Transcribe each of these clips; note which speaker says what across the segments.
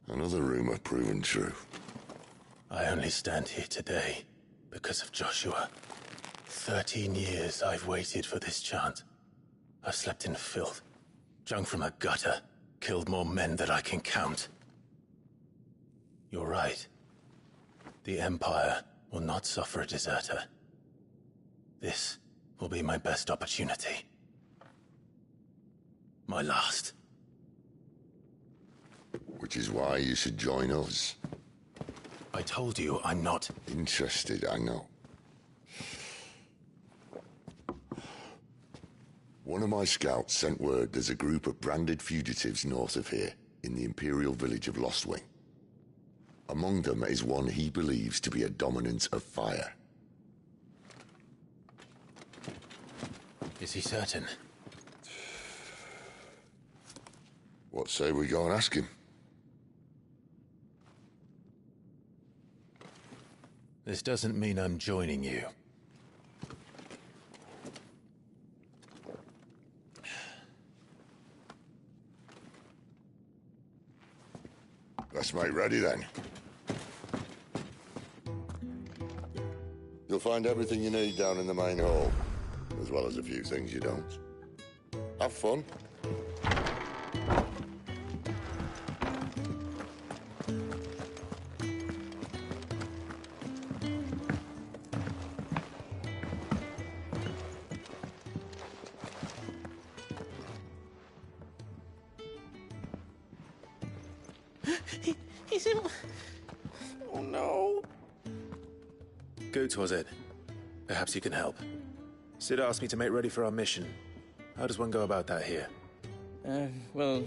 Speaker 1: Another rumor proven true.
Speaker 2: I only stand here today because of Joshua. 13 years I've waited for this chance. I've slept in filth, drunk from a gutter, killed more men than I can count. You're right. The Empire will not suffer a deserter. This will be my best opportunity. My last.
Speaker 1: Which is why you should join us.
Speaker 2: I told you I'm not
Speaker 1: Interested, I know. One of my scouts sent word there's a group of branded fugitives north of here, in the Imperial village of Lostwing. Among them is one he believes to be a dominant of fire.
Speaker 2: Is he certain?
Speaker 1: What say we go and ask him?
Speaker 2: This doesn't mean I'm joining you.
Speaker 1: Let's make ready then. You'll find everything you need down in the main hall, as well as a few things you don't. Have fun.
Speaker 3: He's in... Oh no.
Speaker 2: Goots, was it? Perhaps you can help. Sid asked me to make ready for our mission. How does one go about that here?
Speaker 3: Well,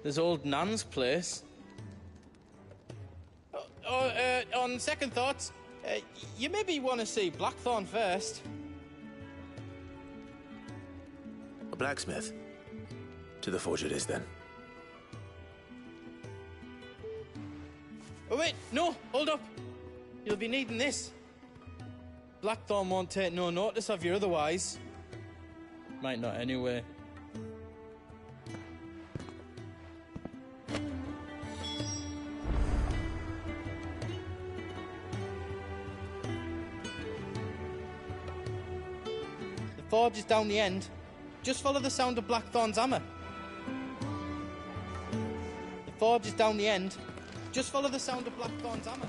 Speaker 3: there's old Nan's place. On second thoughts, you maybe want to see Blackthorn first.
Speaker 2: A blacksmith? To the forge it is, then.
Speaker 3: Oh wait, no, hold up. You'll be needing this. Blackthorn won't take no notice of you otherwise. Might not anyway. The forge is down the end. Just follow the sound of Blackthorn's hammer. The forge is down the end. Just follow the sound of Blackthorn's hammer.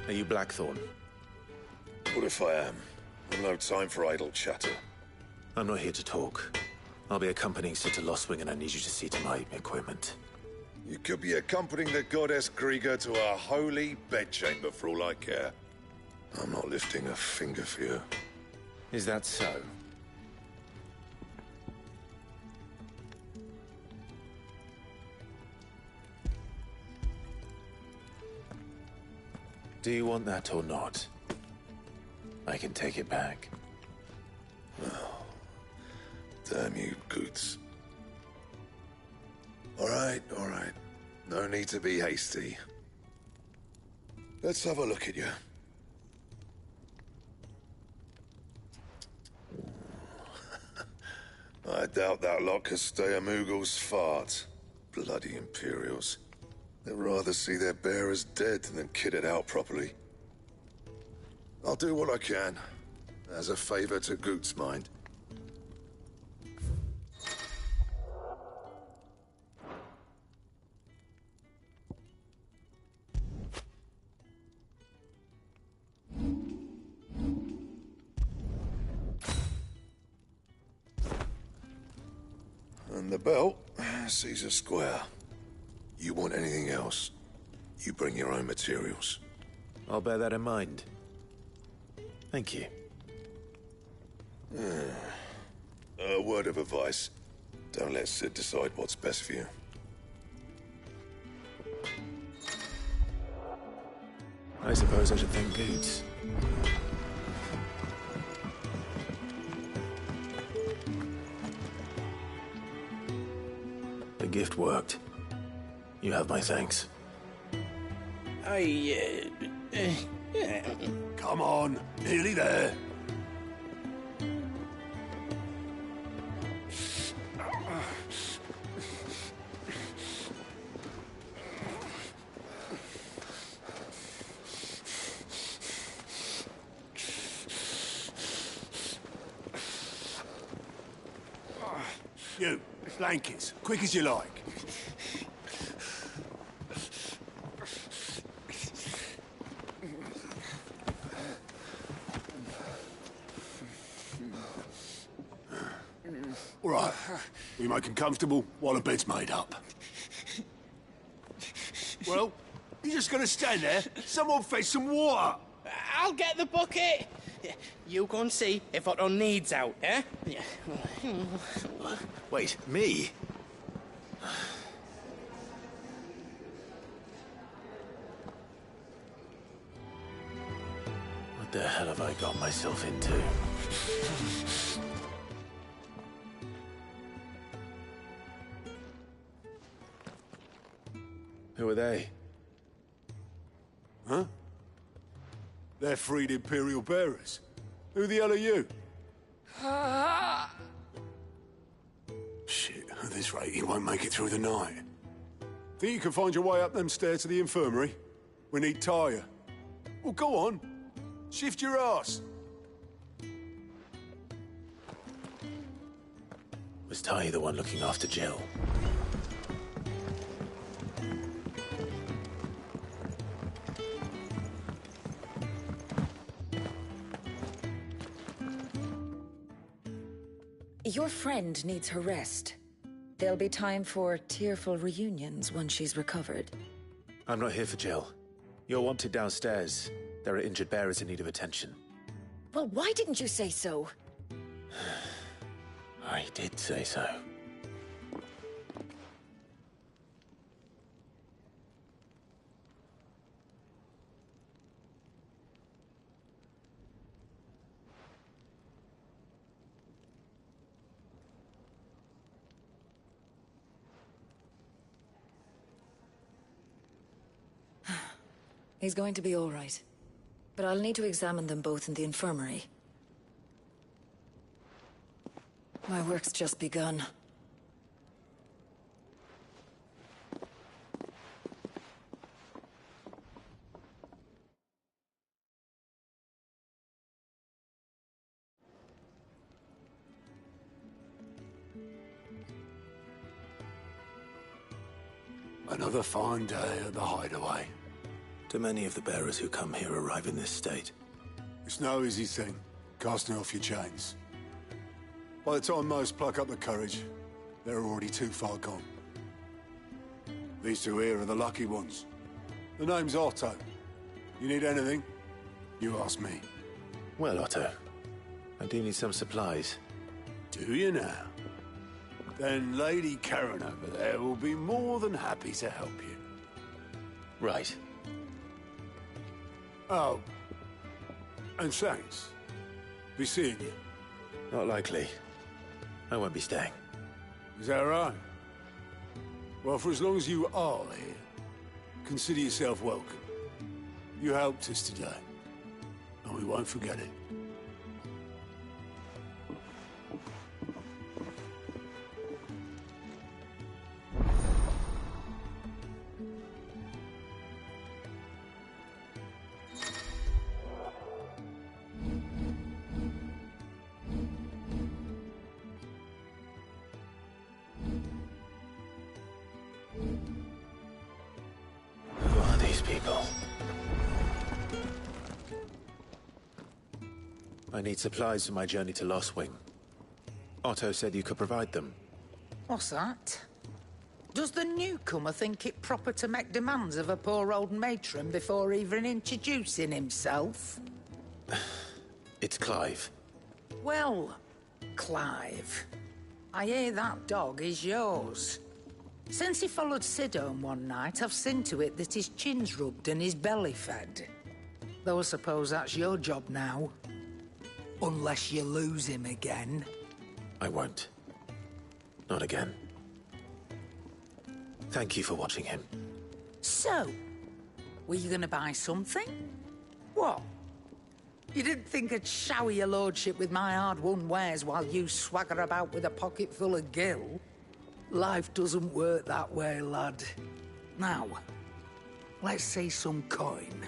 Speaker 2: Are you Blackthorn?
Speaker 4: What if I am? I've no time for idle chatter.
Speaker 2: I'm not here to talk. I'll be accompanying Sid to Lostwing, and I need you to see to my equipment.
Speaker 4: You could be accompanying the goddess Krieger to a holy bedchamber for all I care. I'm not lifting a finger for you.
Speaker 2: Is that so? Do you want that or not? I can take it back.
Speaker 4: Oh, damn you, Goots. All right. No need to be hasty. Let's have a look at you. I doubt that lot could stay a Moogle's fart. Bloody Imperials. They'd rather see their bearers dead than kitted out properly. I'll do what I can, as a favor to Goots' mind. And the belt, Caesar Square. You want anything else, you bring your own materials.
Speaker 2: I'll bear that in mind. Thank you.
Speaker 4: A word of advice. Don't let Sid decide what's best for you.
Speaker 2: I suppose I should thank Goots. The gift worked. You have my thanks.
Speaker 4: Come on, nearly there.
Speaker 5: You, blankets, quick as you like. All right, we make them comfortable while the bed's made up. Well, you're just gonna stand there? Someone fetch some water!
Speaker 3: I'll get the bucket! You go and see if Otto needs out, eh?
Speaker 5: Wait, me?
Speaker 2: What the hell have I got myself into? Who are they?
Speaker 5: Huh? They're freed Imperial bearers. Who the hell are you? Shit, at this rate, he won't make it through the night. Think you can find your way up them stairs to the infirmary? We need Tyre. Well, go on. Shift your ass.
Speaker 2: Was Ty the one looking after Jill?
Speaker 6: Your friend needs her rest. There'll be time for tearful reunions once she's recovered.
Speaker 2: I'm not here for Jill. You're wanted downstairs. There are injured bearers in need of attention.
Speaker 6: Well, why didn't you say so?
Speaker 2: I did say so.
Speaker 6: He's going to be all right. But I'll need to examine them both in the infirmary. My work's just begun.
Speaker 5: Another fine day at the Hideaway.
Speaker 2: Do many of the bearers who come here arrive in this state?
Speaker 5: It's no easy thing, casting off your chains. By the time most pluck up the courage, they're already too far gone. These two here are the lucky ones. The name's Otto. You need anything, you ask me.
Speaker 2: Well, Otto, I do need some supplies.
Speaker 5: Do you now? Then Lady Karen over there will be more than happy to help you.
Speaker 2: Right.
Speaker 5: Oh. And thanks. Be seeing you.
Speaker 2: Not likely. I won't be staying.
Speaker 5: Is that right? Well, for as long as you are here, consider yourself welcome. You helped us today, and we won't forget it.
Speaker 2: Who are these people? I need supplies for my journey to Lostwing. Otto said you could provide them.
Speaker 7: What's that? Does the newcomer think it proper to make demands of a poor old matron before even introducing himself?
Speaker 2: It's Clive.
Speaker 7: Well, Clive, I hear that dog is yours. Since he followed Sid home one night, I've seen to it that his chin's rubbed and his belly fed. Though I suppose that's your job now. Unless you lose him again.
Speaker 2: I won't. Not again. Thank you for watching him.
Speaker 7: So, were you gonna buy something? What? You didn't think I'd shower your lordship with my hard-won wares while you swagger about with a pocket full of gil? Life doesn't work that way, lad. Now, let's see some coin.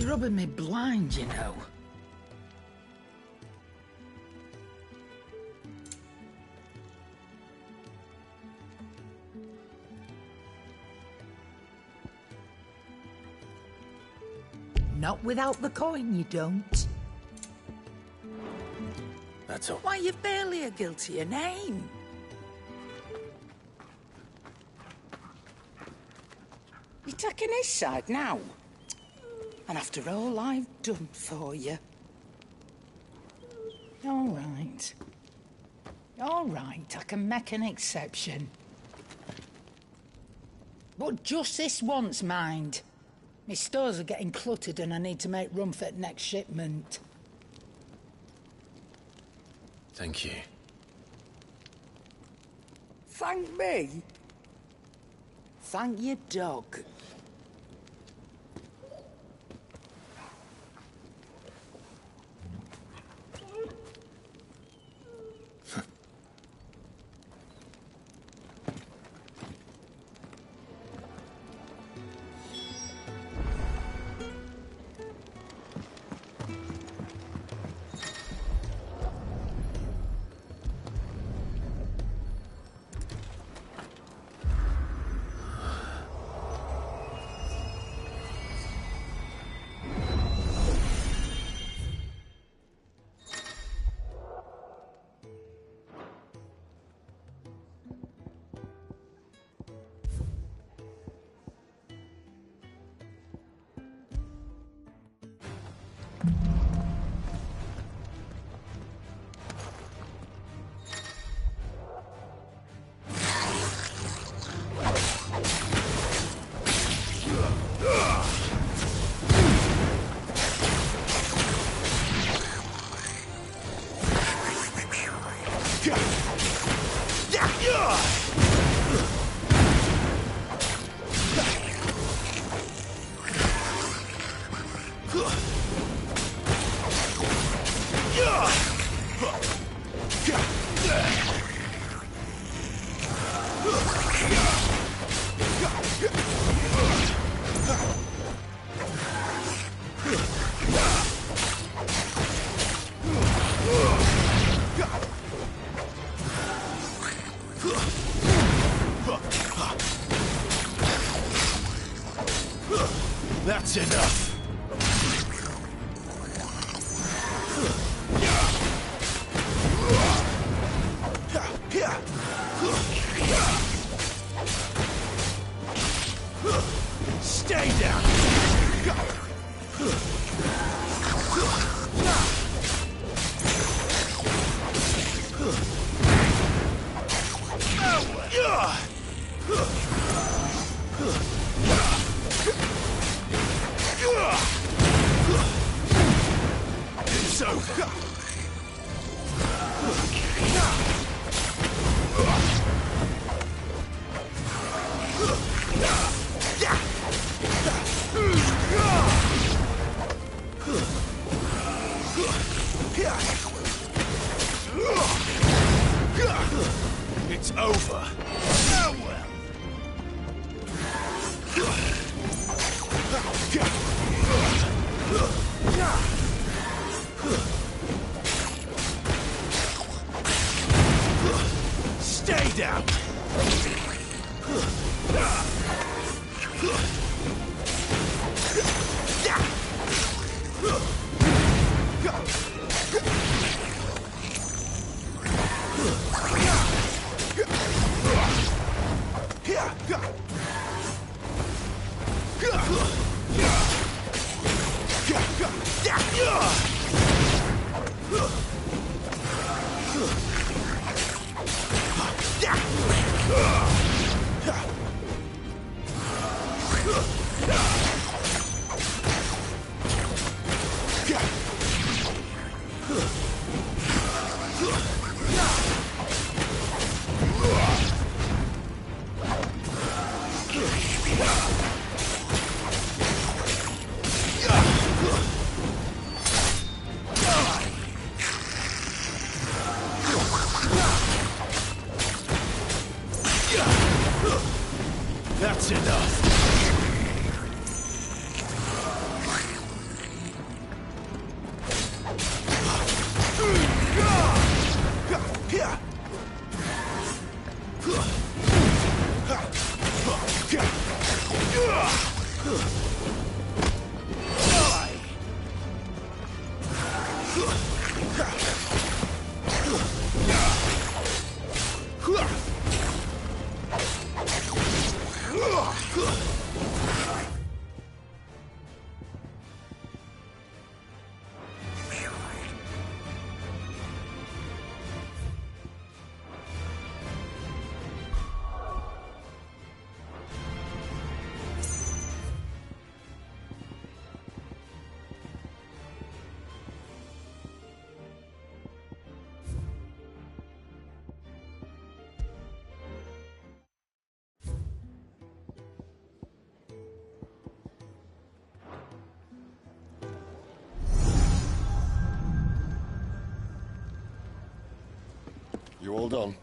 Speaker 7: rubbing me blind, you know. Not without the coin, you don't.
Speaker 2: That's all.
Speaker 7: Why, you've barely a guiltier name. You're taking his side now? And after all I've done for you. All right. All right, I can make an exception. But just this once, mind. My stores are getting cluttered and I need to make room for the next shipment.
Speaker 2: Thank you.
Speaker 7: Thank me? Thank your dog.
Speaker 2: That's enough. Stay down. It's over. It's over. Oh well. Stay down. That's enough.
Speaker 1: You all done?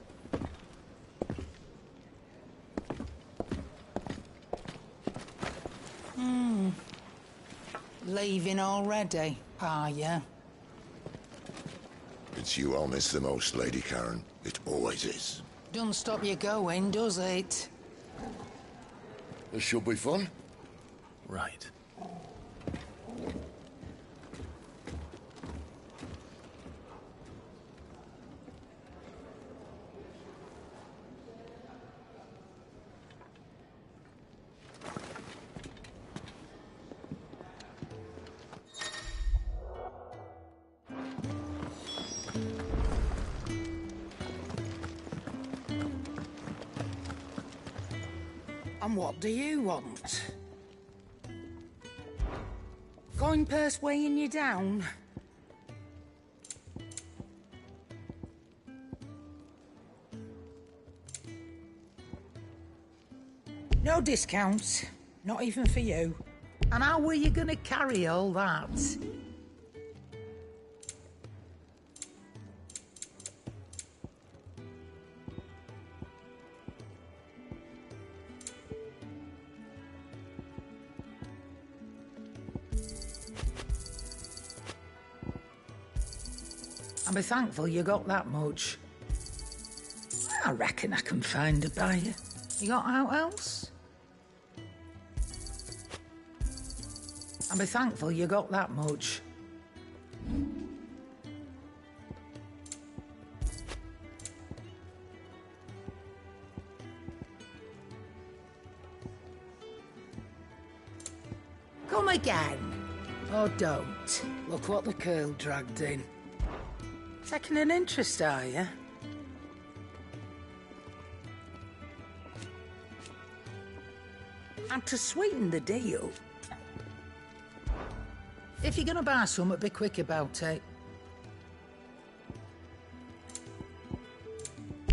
Speaker 7: Leaving already, are ya?
Speaker 1: It's you I'll miss the most, Lady Karen. It always is.
Speaker 7: Don't stop you going, does it?
Speaker 1: This should be fun.
Speaker 2: Right.
Speaker 7: And what do you want? Going purse weighing you down? No discounts, not even for you. And how were you gonna carry all that? And be thankful you got that much. I reckon I can find a buyer. You got out else? And be thankful you got that much. Come again. Or don't. Look what the curl dragged in. Taking an interest, are you? And to sweeten the deal, if you're gonna buy something, be quick about it.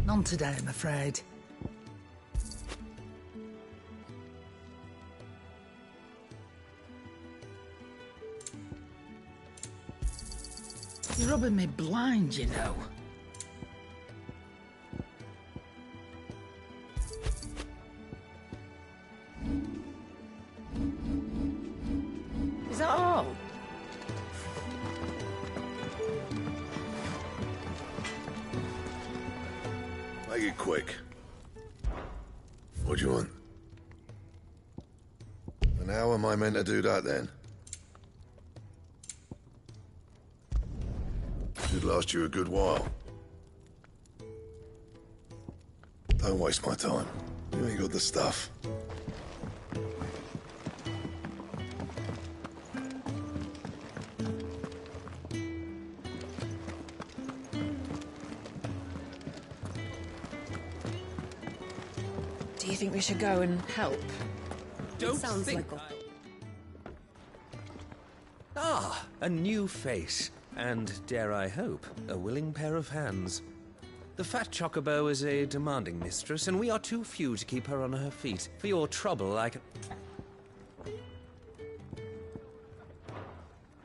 Speaker 7: None today, I'm afraid. You're rubbing me blind, you know. Is that all?
Speaker 4: Make it quick. What do you want? And how am I meant to do that then? Should last you a good while. Don't waste my time. You ain't got the stuff.
Speaker 6: Do you think we should go and help?
Speaker 8: Don't
Speaker 6: Sounds
Speaker 8: think
Speaker 6: like
Speaker 8: Ah, a new face. And, dare I hope, a willing pair of hands. The fat chocobo is a demanding mistress, and we are too few to keep her on her feet. For your trouble, I can...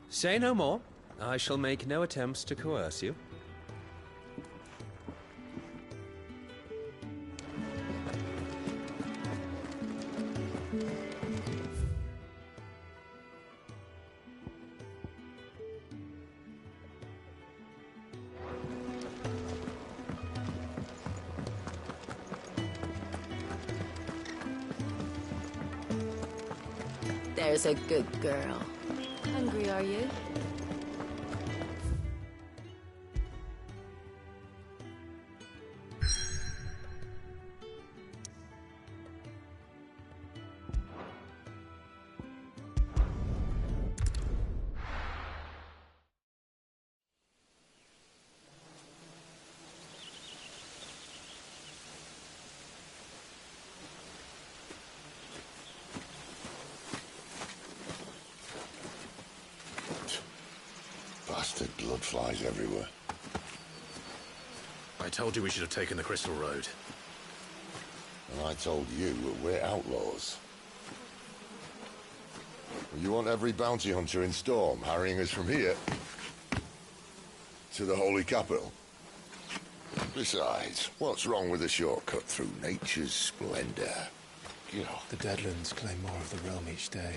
Speaker 8: Say no more. I shall make no attempts to coerce you.
Speaker 9: There's a good girl. Hungry, are you?
Speaker 1: Bastard blood flies everywhere.
Speaker 2: I told you we should have taken the Crystal Road.
Speaker 1: And I told you that we're outlaws. You want every bounty hunter in Storm harrying us from here to the Holy Capital? Besides, what's wrong with a shortcut through nature's splendor?
Speaker 2: The Deadlands claim more of the realm each day.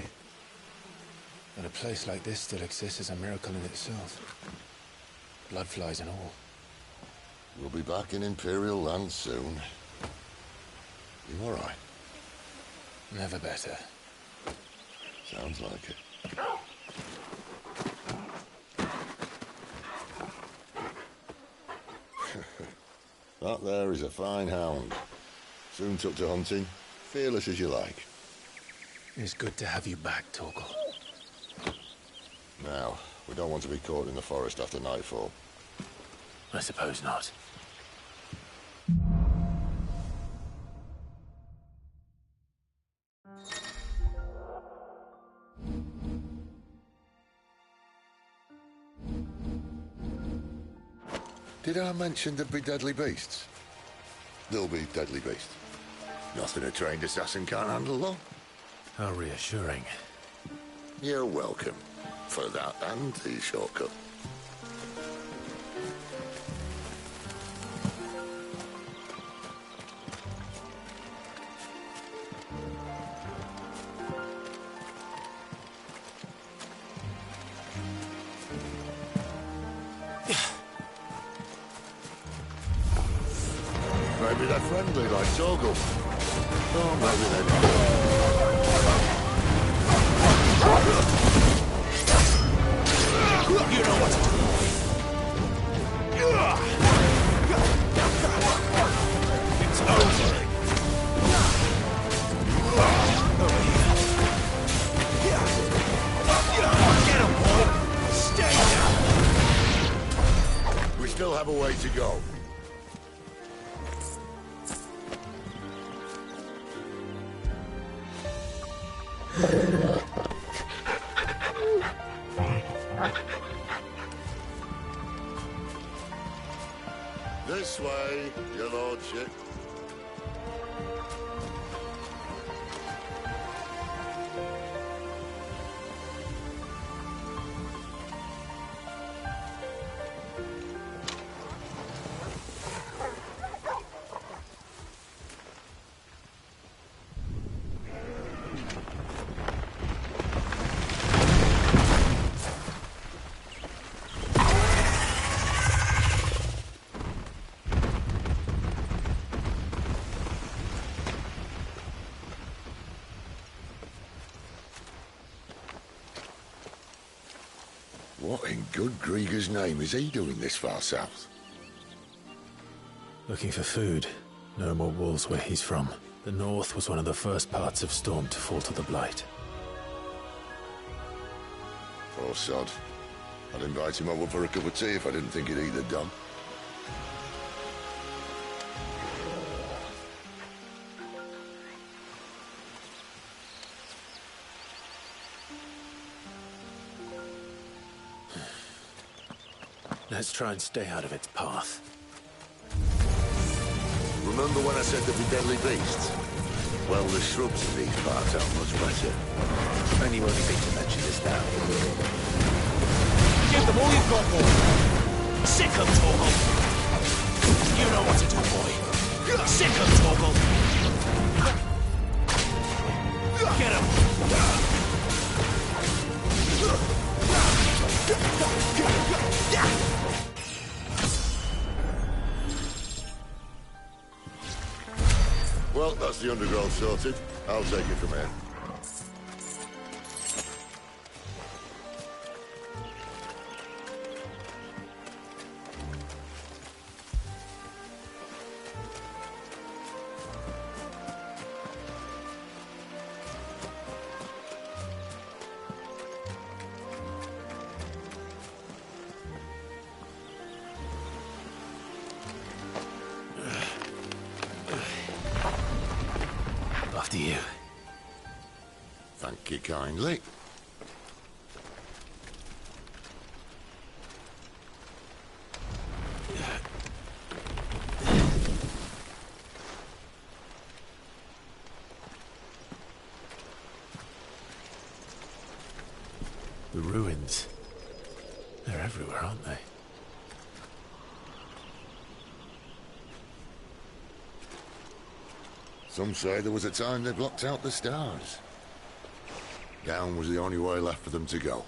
Speaker 2: That a place like this still exists is a miracle in itself. Bloodflies and all.
Speaker 1: We'll be back in Imperial land soon. You all right?
Speaker 2: Never better.
Speaker 1: Sounds like it. That there is a fine hound. Soon took to hunting. Fearless as you like.
Speaker 2: It's good to have you back, Torgal.
Speaker 1: Now, we don't want to be caught in the forest after nightfall.
Speaker 2: I suppose not.
Speaker 1: Did I mention there'd be deadly beasts? There'll be deadly beasts. Nothing a trained assassin can't handle, though.
Speaker 2: How reassuring.
Speaker 1: You're welcome. For that and the shortcut. Maybe they're friendly like Torgal. Oh, maybe they're not.
Speaker 2: You know what to do. It's over. Get him, boy. Stay down.
Speaker 1: We still have a way to go. This way, your lordship. What in good Grieger's name is he doing this far south?
Speaker 2: Looking for food. No more wolves where he's from. The north was one of the first parts of Storm to fall to the Blight.
Speaker 1: Poor sod. I'd invite him over for a cup of tea if I didn't think he'd eat the dog.
Speaker 2: Let's try and stay out of its path.
Speaker 1: Remember when I said there'd be deadly beasts? Well, the shrubs in these parts are much better.
Speaker 2: And you only need to mention this now.
Speaker 3: Give them all you've got, boy.
Speaker 2: Sick of Torgal! You know what to do, boy. Sick of Torgal! Get him!
Speaker 1: Well, that's the undergrowth sorted. I'll take it from here.
Speaker 2: After you.
Speaker 1: Thank you kindly.
Speaker 2: The ruins. They're everywhere, aren't they?
Speaker 1: Some say there was a time they blocked out the stars. Down was the only way left for them to go.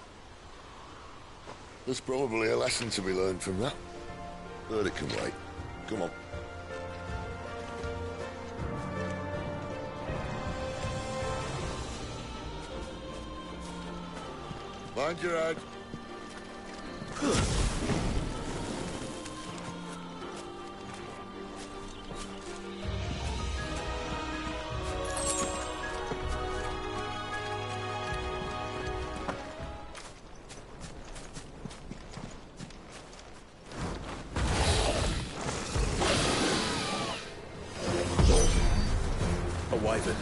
Speaker 1: There's probably a lesson to be learned from that. But it can wait. Come on. Mind your head.
Speaker 2: A wyvern.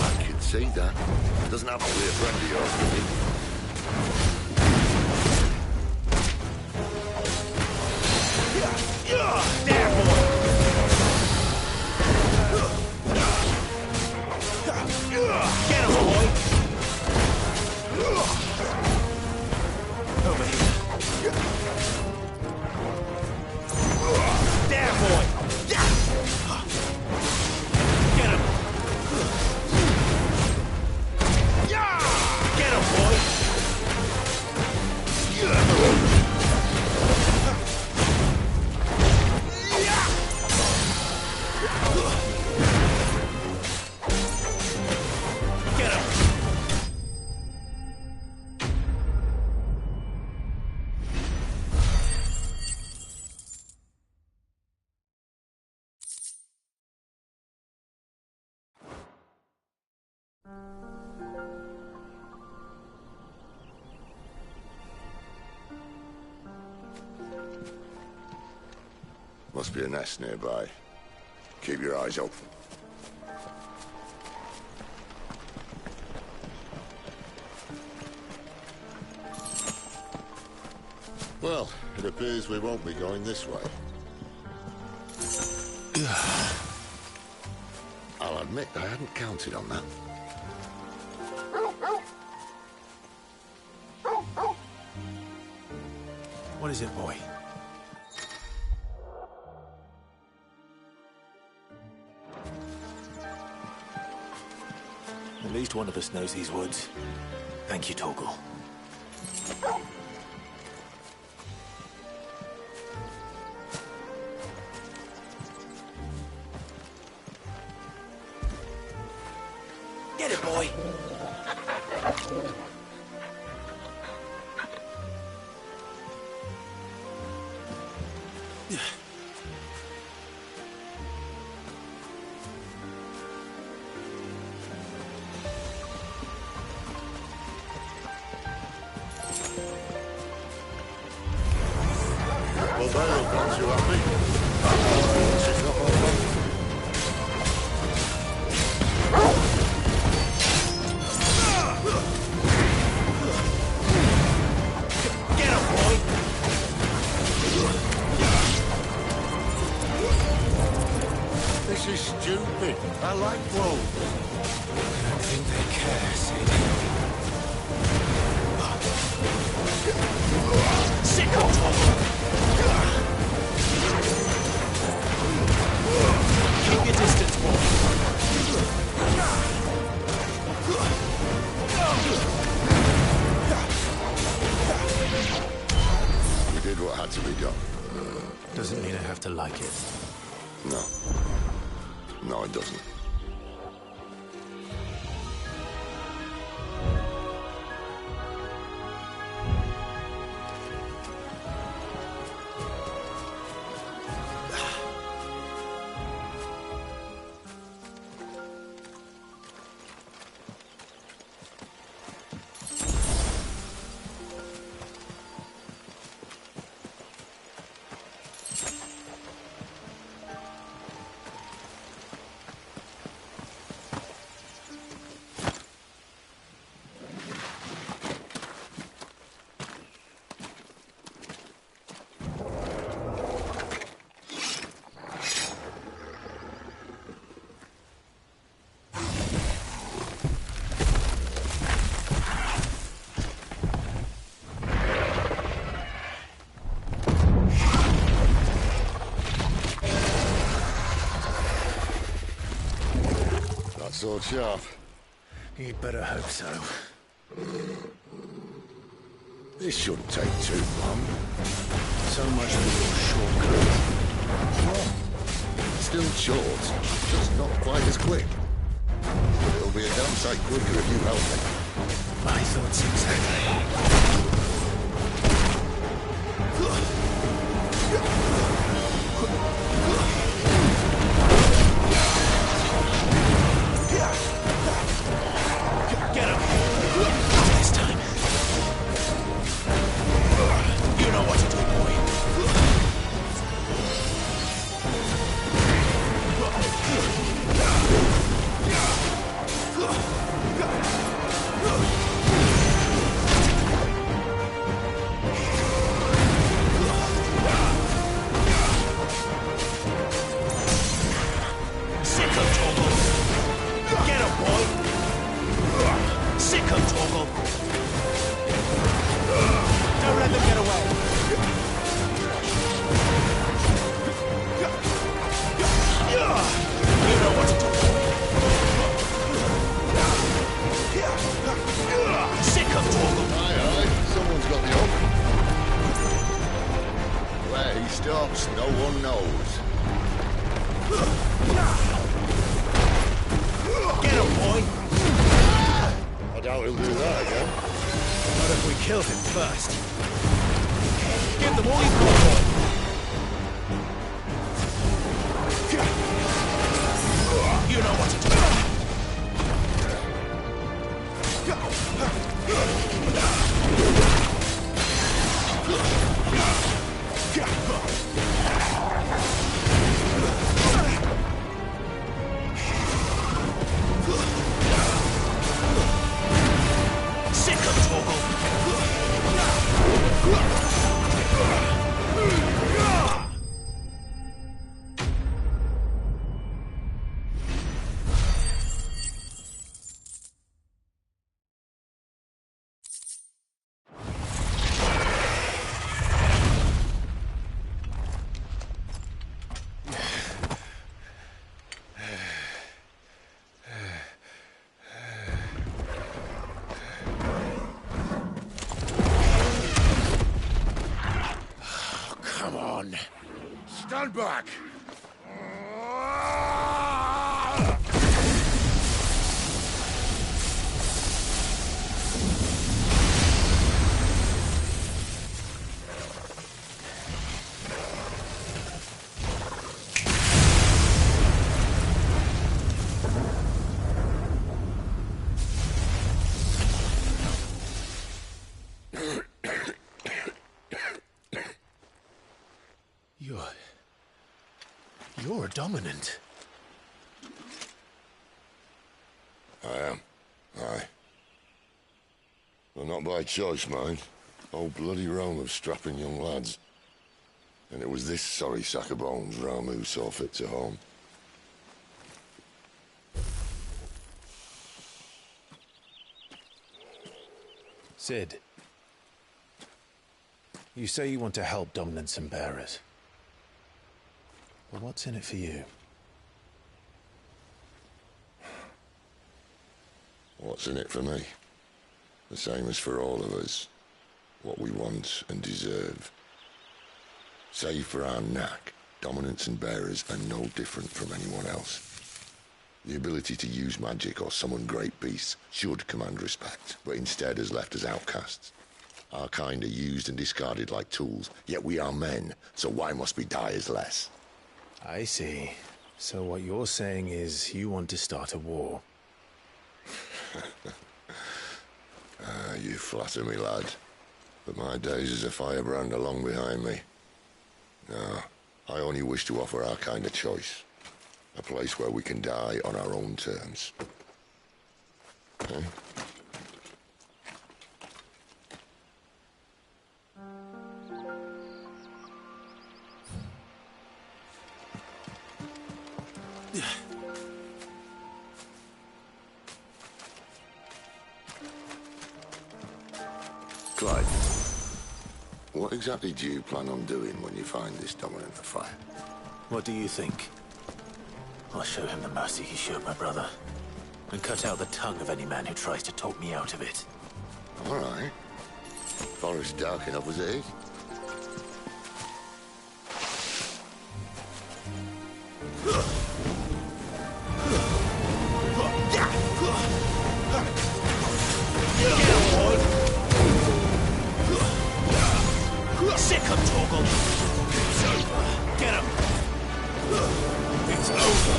Speaker 1: I can see that. It doesn't have to be a friend of yours, does it? Must be a nest nearby. Keep your eyes open. Well, it appears we won't be going this way. I'll admit I hadn't counted on that.
Speaker 2: What is it, boy? At least one of us knows these woods. Thank you, Torgal. Get it, boy!
Speaker 1: Well, that'll bounce you at me. She's not my fault.
Speaker 2: Get him, boy!
Speaker 1: This is stupid. I like wolves.
Speaker 2: I don't think they care, Sid. Sick of Torgal! Keep your distance, boy.
Speaker 1: We did what had to be done.
Speaker 2: Doesn't mean I have to like it.
Speaker 1: No. No, it doesn't. sword sharp?
Speaker 2: You'd better hope so.
Speaker 1: This shouldn't take too long.
Speaker 2: So much for your shortcut.
Speaker 1: Still short, just not quite as quick. It'll be a damn sight quicker if you help me.
Speaker 2: My thoughts exactly.
Speaker 3: Get him! This time. You know what to do, boy. Sick of Torgal. Get him, boy. Sick of Torgal. Don't let them get away. You know what to do, boy. Sick of Torgal.
Speaker 1: Aye, someone's got the hook. Where he stops, no one knows.
Speaker 3: Get him, boy.
Speaker 1: I doubt he'll do that again.
Speaker 3: Not if we kill him first. Give them all you've got, boy. You know what to do. Sick of Torgal. Come on.
Speaker 1: Stand back!
Speaker 2: You're a dominant.
Speaker 1: I am. Aye. Well, not by choice, mind. Whole bloody realm of strapping young lads. And it was this sorry sack of bones Ramu saw fit to home.
Speaker 2: Cid, you say you want to help dominants and bearers. But what's in it for you?
Speaker 1: What's in it for me? The same as for all of us. What we want and deserve. Save for our knack, dominants and bearers are no different from anyone else. The ability to use magic or summon great beasts should command respect, but instead has left us outcasts. Our kind are used and discarded like tools, yet we are men, so why must we die as less?
Speaker 2: I see. So what you're saying is you want to start a war.
Speaker 1: You flatter me, lad. But my days as a firebrand are long behind me. No, I only wish to offer our kind a choice. A place where we can die on our own terms. Eh? Clyde, what exactly do you plan on doing when you find this dominant of fire?
Speaker 2: What do you think? I'll show him the mercy he showed my brother. And cut out the tongue of any man who tries to talk me out of it.
Speaker 1: All right. Forest dark enough as it is.
Speaker 2: Sick of Torgal! It's over. Get him! It's over.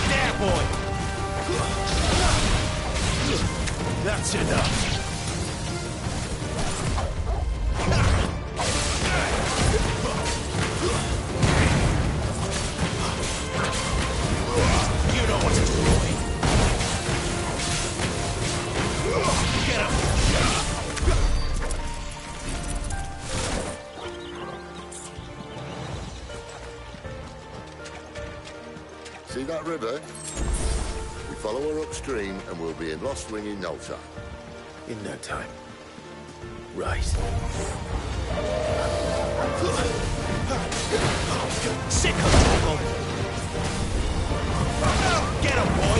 Speaker 2: There, boy! That's enough. You know what to do, boy. Get him.
Speaker 1: See that river? We follow her upstream and we'll be in Lost Ring in no time.
Speaker 2: In no time. Right. Sick of Torgal! Get him, boy!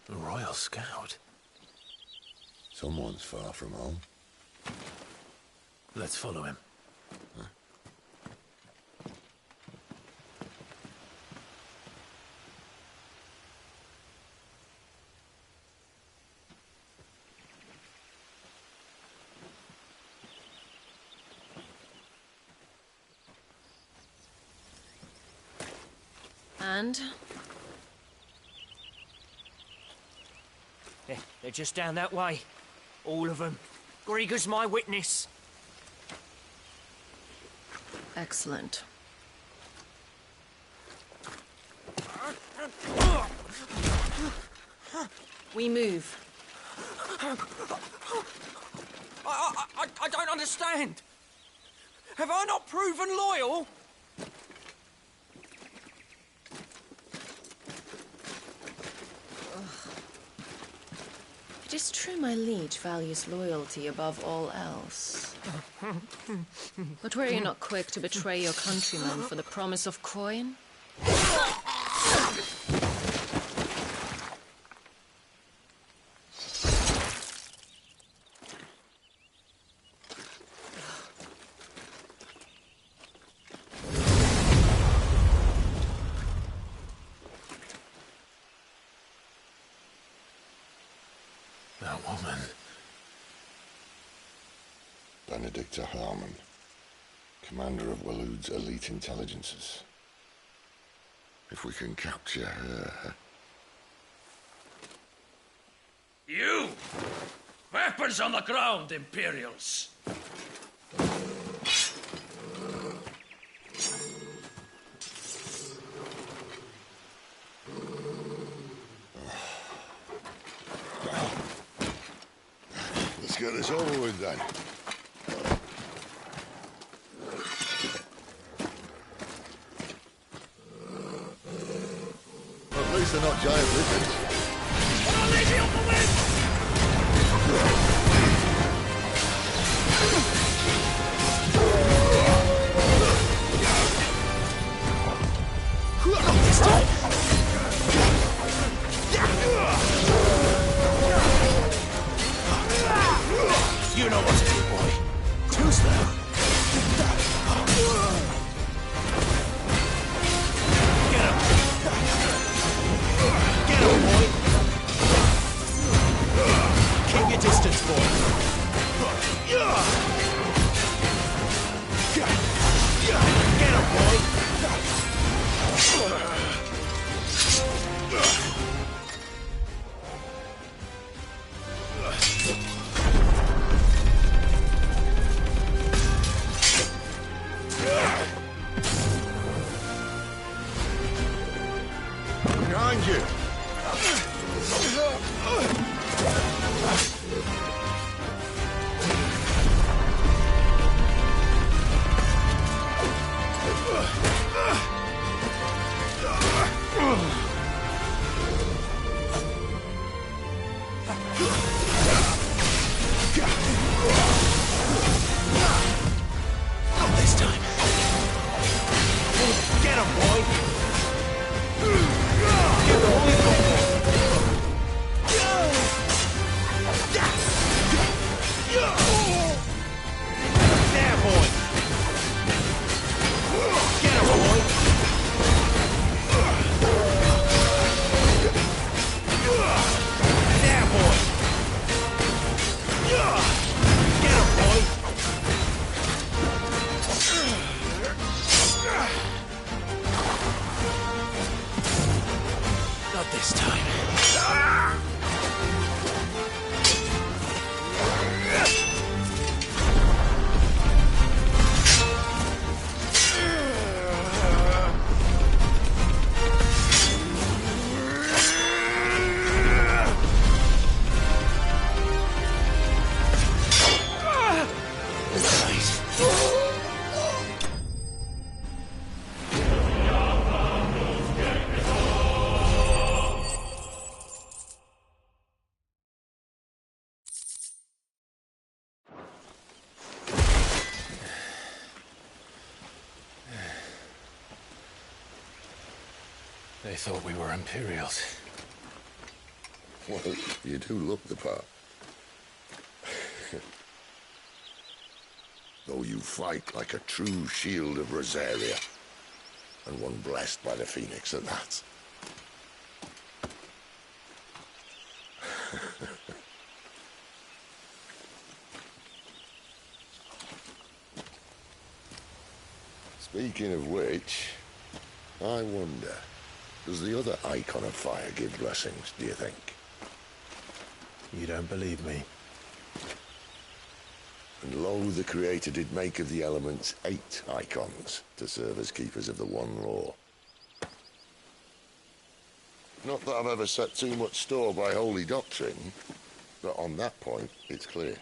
Speaker 2: Royal Scout?
Speaker 1: Someone's far from home.
Speaker 2: Let's follow him.
Speaker 1: Huh?
Speaker 9: And?
Speaker 10: They're just down that way. All of them. Grieger's my witness.
Speaker 9: Excellent. We move.
Speaker 10: I don't understand. Have I not proven loyal?
Speaker 9: It is true my liege values loyalty above all else. But were you not quick to betray your countrymen for the promise of coin?
Speaker 2: That woman.
Speaker 1: Benedicta Harmon, commander of Waloed's elite intelligences. If we can capture her...
Speaker 11: You! Weapons on the ground, Imperials!
Speaker 1: get this over with then. At least they're not giant lizards.
Speaker 2: You know what to do, boy. Too slow. Get him. Get him, boy. Keep your distance, boy. Get him, boy.
Speaker 1: Behind you.
Speaker 2: Not this time. Get him, boy. Get the boy. There, boy. Get him, boy. There, boy. Get him, boy. Not this time. They thought we were Imperials.
Speaker 1: Well, you do look the part. Though you fight like a true shield of Rosaria. And one blessed by the Phoenix at that. Speaking of which, I wonder, does the other Icon of Fire give blessings, do you think?
Speaker 2: You don't believe me?
Speaker 1: And lo, the Creator did make of the elements 8 icons to serve as keepers of the One Law. Not that I've ever set too much store by holy doctrine, but on that point, it's clear.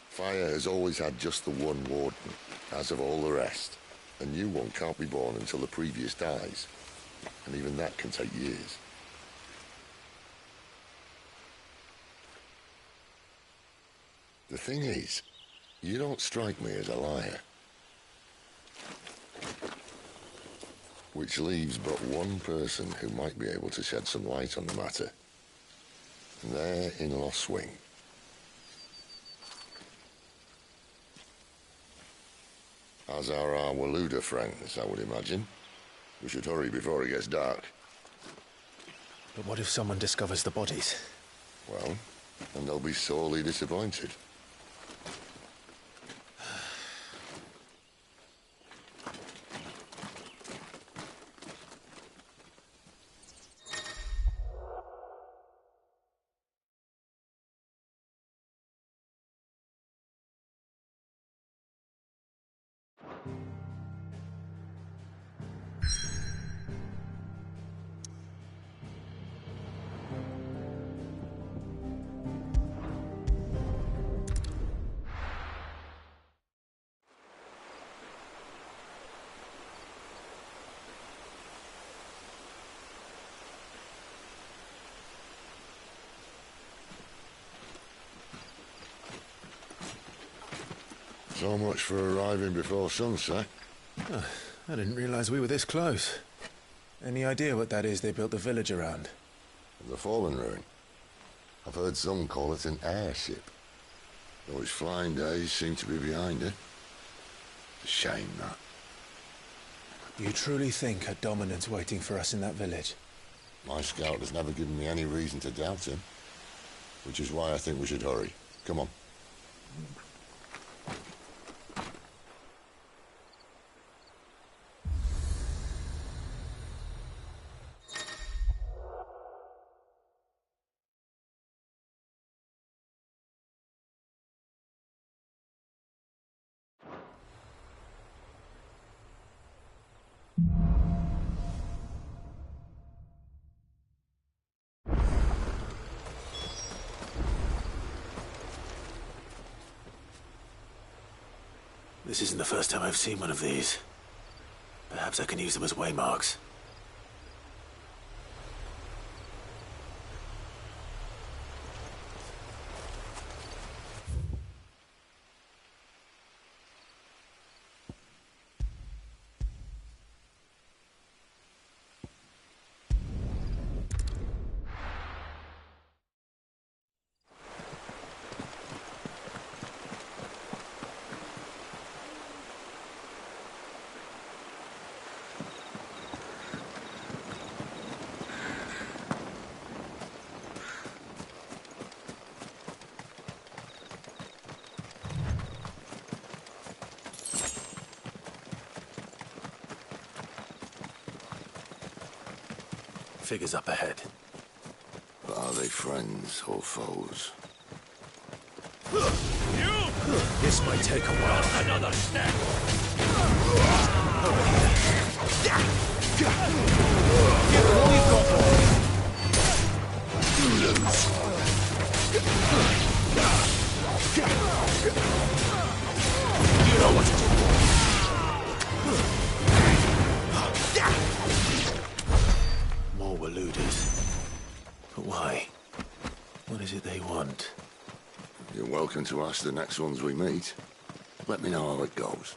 Speaker 1: Fire has always had just the one warden, as of all the rest. A new one can't be born until the previous dies, and even that can take years. The thing is, you don't strike me as a liar. Which leaves but one person who might be able to shed some light on the matter. And they're in Lost Wing. As are our Waluda friends, I would imagine. We should hurry before it gets dark.
Speaker 2: But what if someone discovers the bodies?
Speaker 1: Well, and they'll be sorely disappointed. So much for arriving before sunset.
Speaker 2: I didn't realize we were this close. Any idea what that is they built the village around?
Speaker 1: The fallen ruin. I've heard some call it an airship. Though its flying days seem to be behind it. It's a shame, that.
Speaker 2: You truly think a dominant's waiting for us in that village?
Speaker 1: My scout has never given me any reason to doubt him. Which is why I think we should hurry. Come on.
Speaker 2: This isn't the first time I've seen one of these. Perhaps I can use them as waymarks. Figures up ahead.
Speaker 1: But are they friends or foes?
Speaker 2: This might take a while.
Speaker 11: Another step!
Speaker 2: Over here. Give them all you've got, boy.
Speaker 1: You lose.
Speaker 2: You know what to do. More were looted. But why? What is it they want?
Speaker 1: You're welcome to ask the next ones we meet. Let me know how it goes.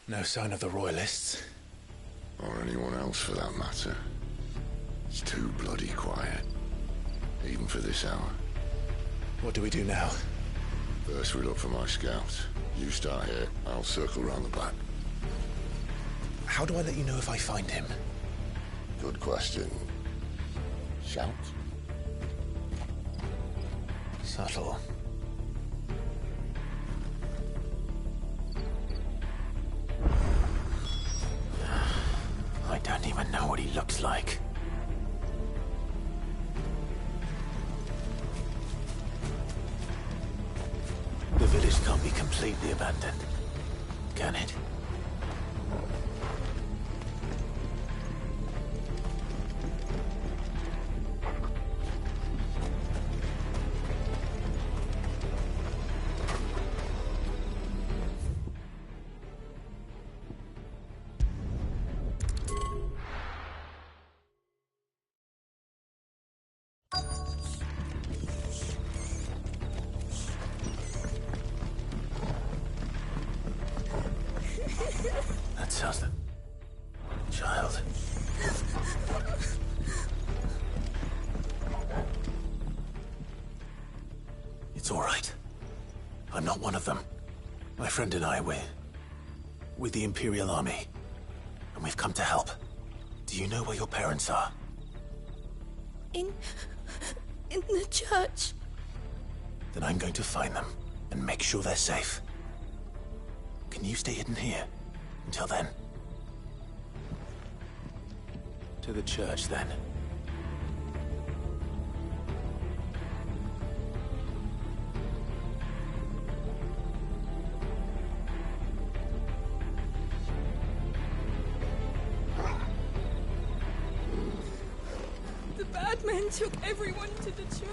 Speaker 2: No sign of the Royalists.
Speaker 1: Or anyone else for that matter. It's too bloody quiet. Even for this hour.
Speaker 2: What do we do now?
Speaker 1: First we look for my scout. You start here, I'll circle round the back.
Speaker 2: How do I let you know if I find him?
Speaker 1: Good question. Shout?
Speaker 2: Subtle. I don't even know what he looks like. The village can't be completely abandoned, can it? That sounds like a child. It's all right. I'm not one of them. My friend and I, we're with the Imperial Army. And we've come to help. Do you know where your parents are?
Speaker 12: In the church.
Speaker 2: Then I'm going to find them and make sure they're safe. Can you stay hidden here until then? To the church, then.
Speaker 12: bad men took everyone to the church.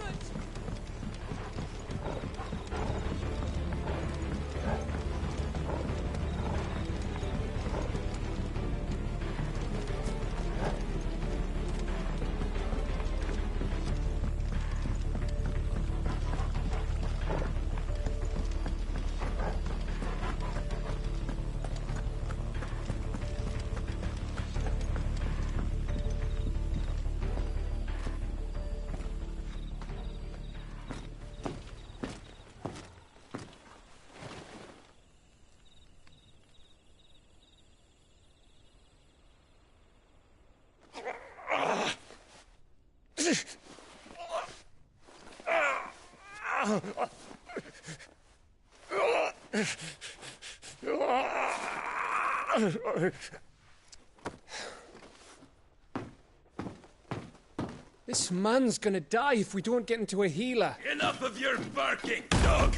Speaker 13: This man's gonna die if we don't get into a healer.
Speaker 11: Enough of your barking, dog!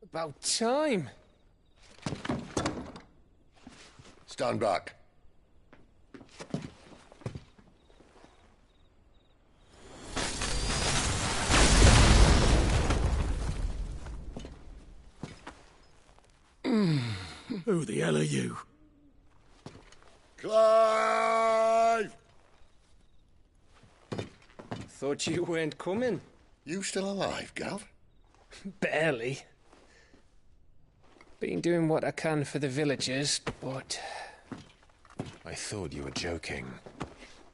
Speaker 13: About time.
Speaker 1: Stand back.
Speaker 11: Who the hell are you?
Speaker 1: Clive!
Speaker 13: Thought you weren't coming.
Speaker 1: You still alive, Gav?
Speaker 13: Barely. Been doing what I can for the villagers, but...
Speaker 2: I thought you were joking.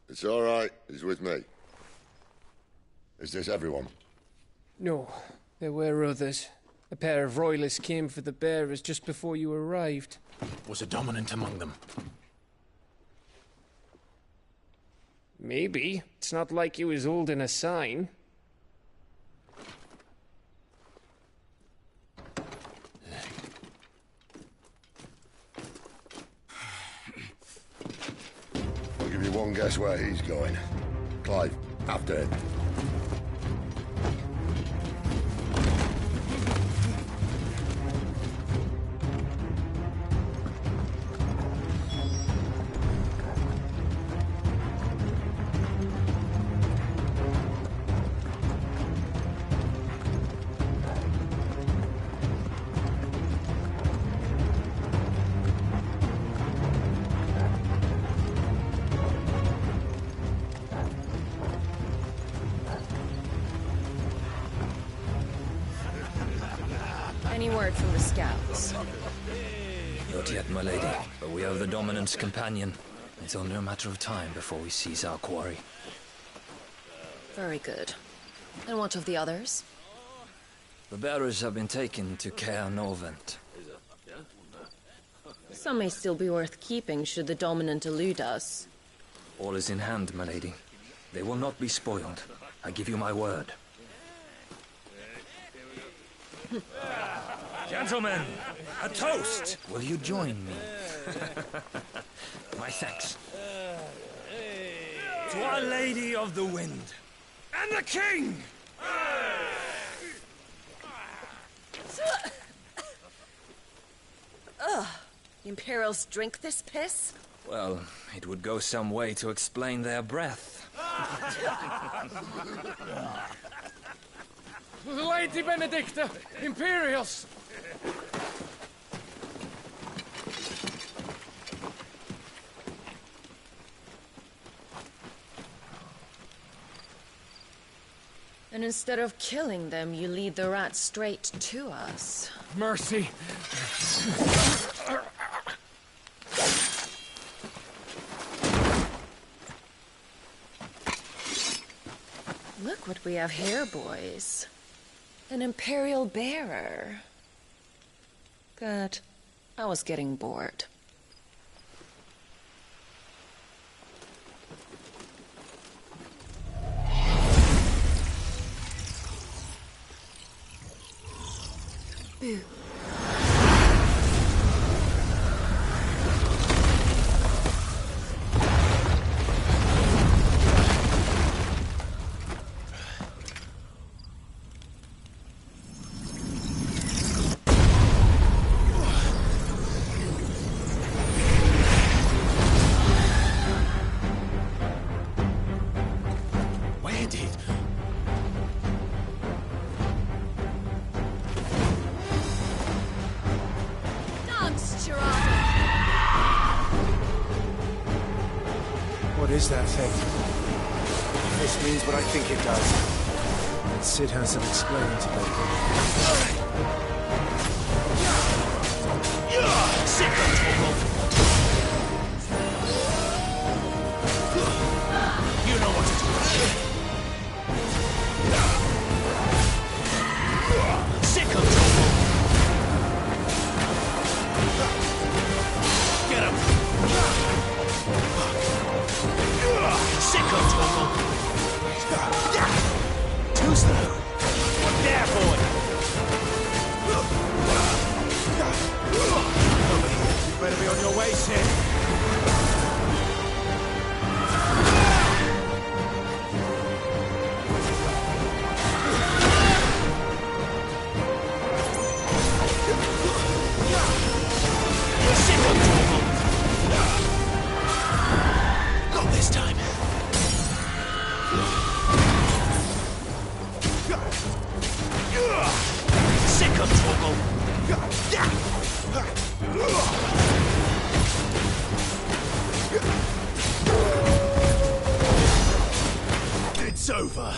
Speaker 1: It's all right. He's with me. Is this everyone?
Speaker 13: No, there were others. A pair of royalists came for the bearers just before you arrived.
Speaker 2: Was a dominant among them?
Speaker 13: Maybe. It's not like he was holding a sign.
Speaker 1: I'll give you one guess where he's going. Clive, after him.
Speaker 9: Any word from the scouts?
Speaker 14: Not yet, my lady, but we have the Dominant's companion. It's only a matter of time before we seize our quarry.
Speaker 9: Very good. And what of the others?
Speaker 14: The bearers have been taken to Caer Norvent.
Speaker 9: Some may still be worth keeping should the Dominant elude us.
Speaker 14: All is in hand, my lady. They will not be spoiled. I give you my word.
Speaker 11: Gentlemen, a toast!
Speaker 14: Will you join me? My thanks.
Speaker 11: To Our Lady of the Wind and the King!
Speaker 9: Ugh. The Imperials drink this piss?
Speaker 14: Well, it would go some way to explain their breath.
Speaker 13: Lady Benedicta! Imperials!
Speaker 9: And instead of killing them, you lead the rats straight to us.
Speaker 13: Mercy!
Speaker 9: Look what we have here, boys. An Imperial bearer. Good. I was getting bored. Boo.
Speaker 13: is that thing? This means what I think it does. And Sid has some explaining to do.
Speaker 11: Sick of trouble! You know what to do. Sick of trouble! Get him! Sick of trouble! Too slow! There, boy!
Speaker 13: You better be on your way, Sid.
Speaker 11: Not this time. Sick of trouble. It's over.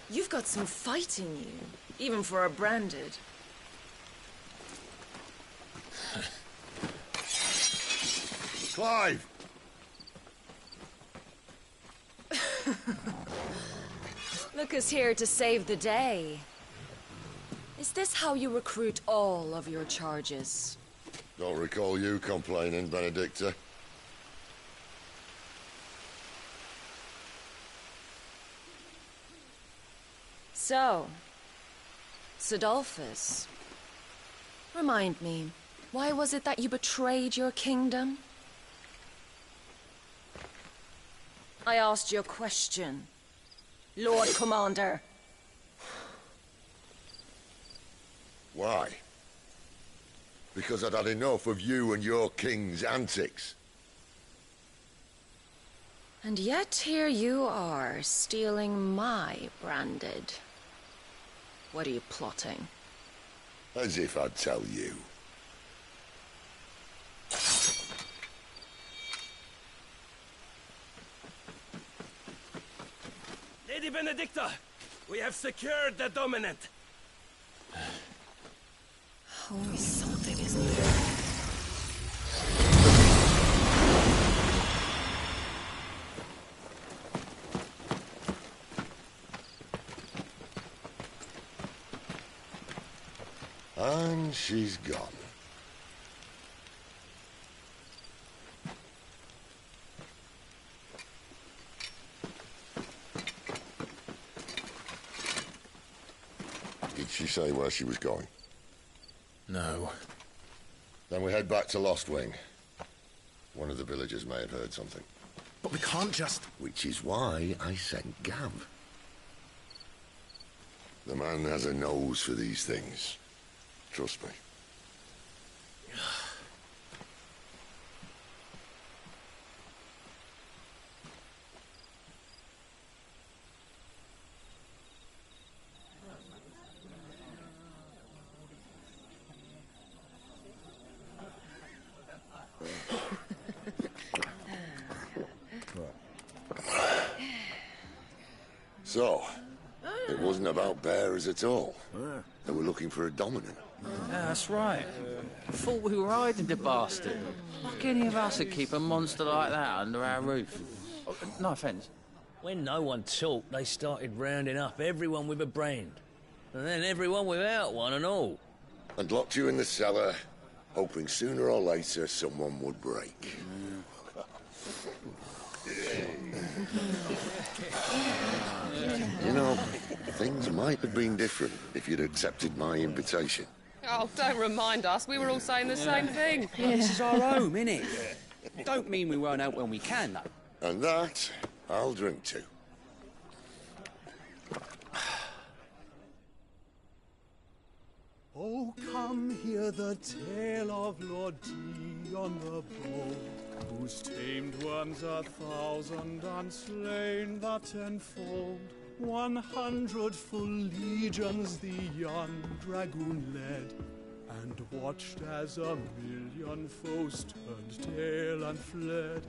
Speaker 9: You've got some fight in you, even for a branded.
Speaker 1: Clive!
Speaker 9: Lucas here to save the day. Is this how you recruit all of your charges?
Speaker 1: Don't recall you complaining, Benedicta.
Speaker 9: So, Sidolphus, remind me, why was it that you betrayed your kingdom? I asked you a question, Lord Commander.
Speaker 1: Why? Because I'd had enough of you and your king's antics.
Speaker 9: And yet here you are, stealing my branded. What are you plotting?
Speaker 1: As if I'd tell you.
Speaker 11: Lady Benedicta, we have secured the Dominant.
Speaker 9: Always something, isn't there?
Speaker 1: And she's gone. Did she say where she was going?
Speaker 2: No.
Speaker 1: Then we head back to Lost Wing. One of the villagers may have heard something.
Speaker 11: But we can't just...
Speaker 1: Which is why I sent Gav. The man has a nose for these things. Trust me. So, it wasn't about bearers at all. They were looking for a dominant.
Speaker 15: Yeah, that's right. Thought we were hiding the bastard. Like any of us would keep a monster like that under our roof. Oh, no offence.
Speaker 16: When no one talked, they started rounding up everyone with a brand. And then everyone without one and all.
Speaker 1: And locked you in the cellar, hoping sooner or later someone would break. You know, things might have been different if you'd accepted my invitation.
Speaker 17: Oh, don't remind us. We were all saying the same thing.
Speaker 18: Yeah, this is our home, innit? Don't mean we won't out when we can, though.
Speaker 1: And that, I'll drink to.
Speaker 19: Oh, come hear the tale of Lord on the bow, whose tamed ones 1,000 and slain the tenfold. 100 full legions the young dragoon led, and watched as 1,000,000 foes turned tail and fled.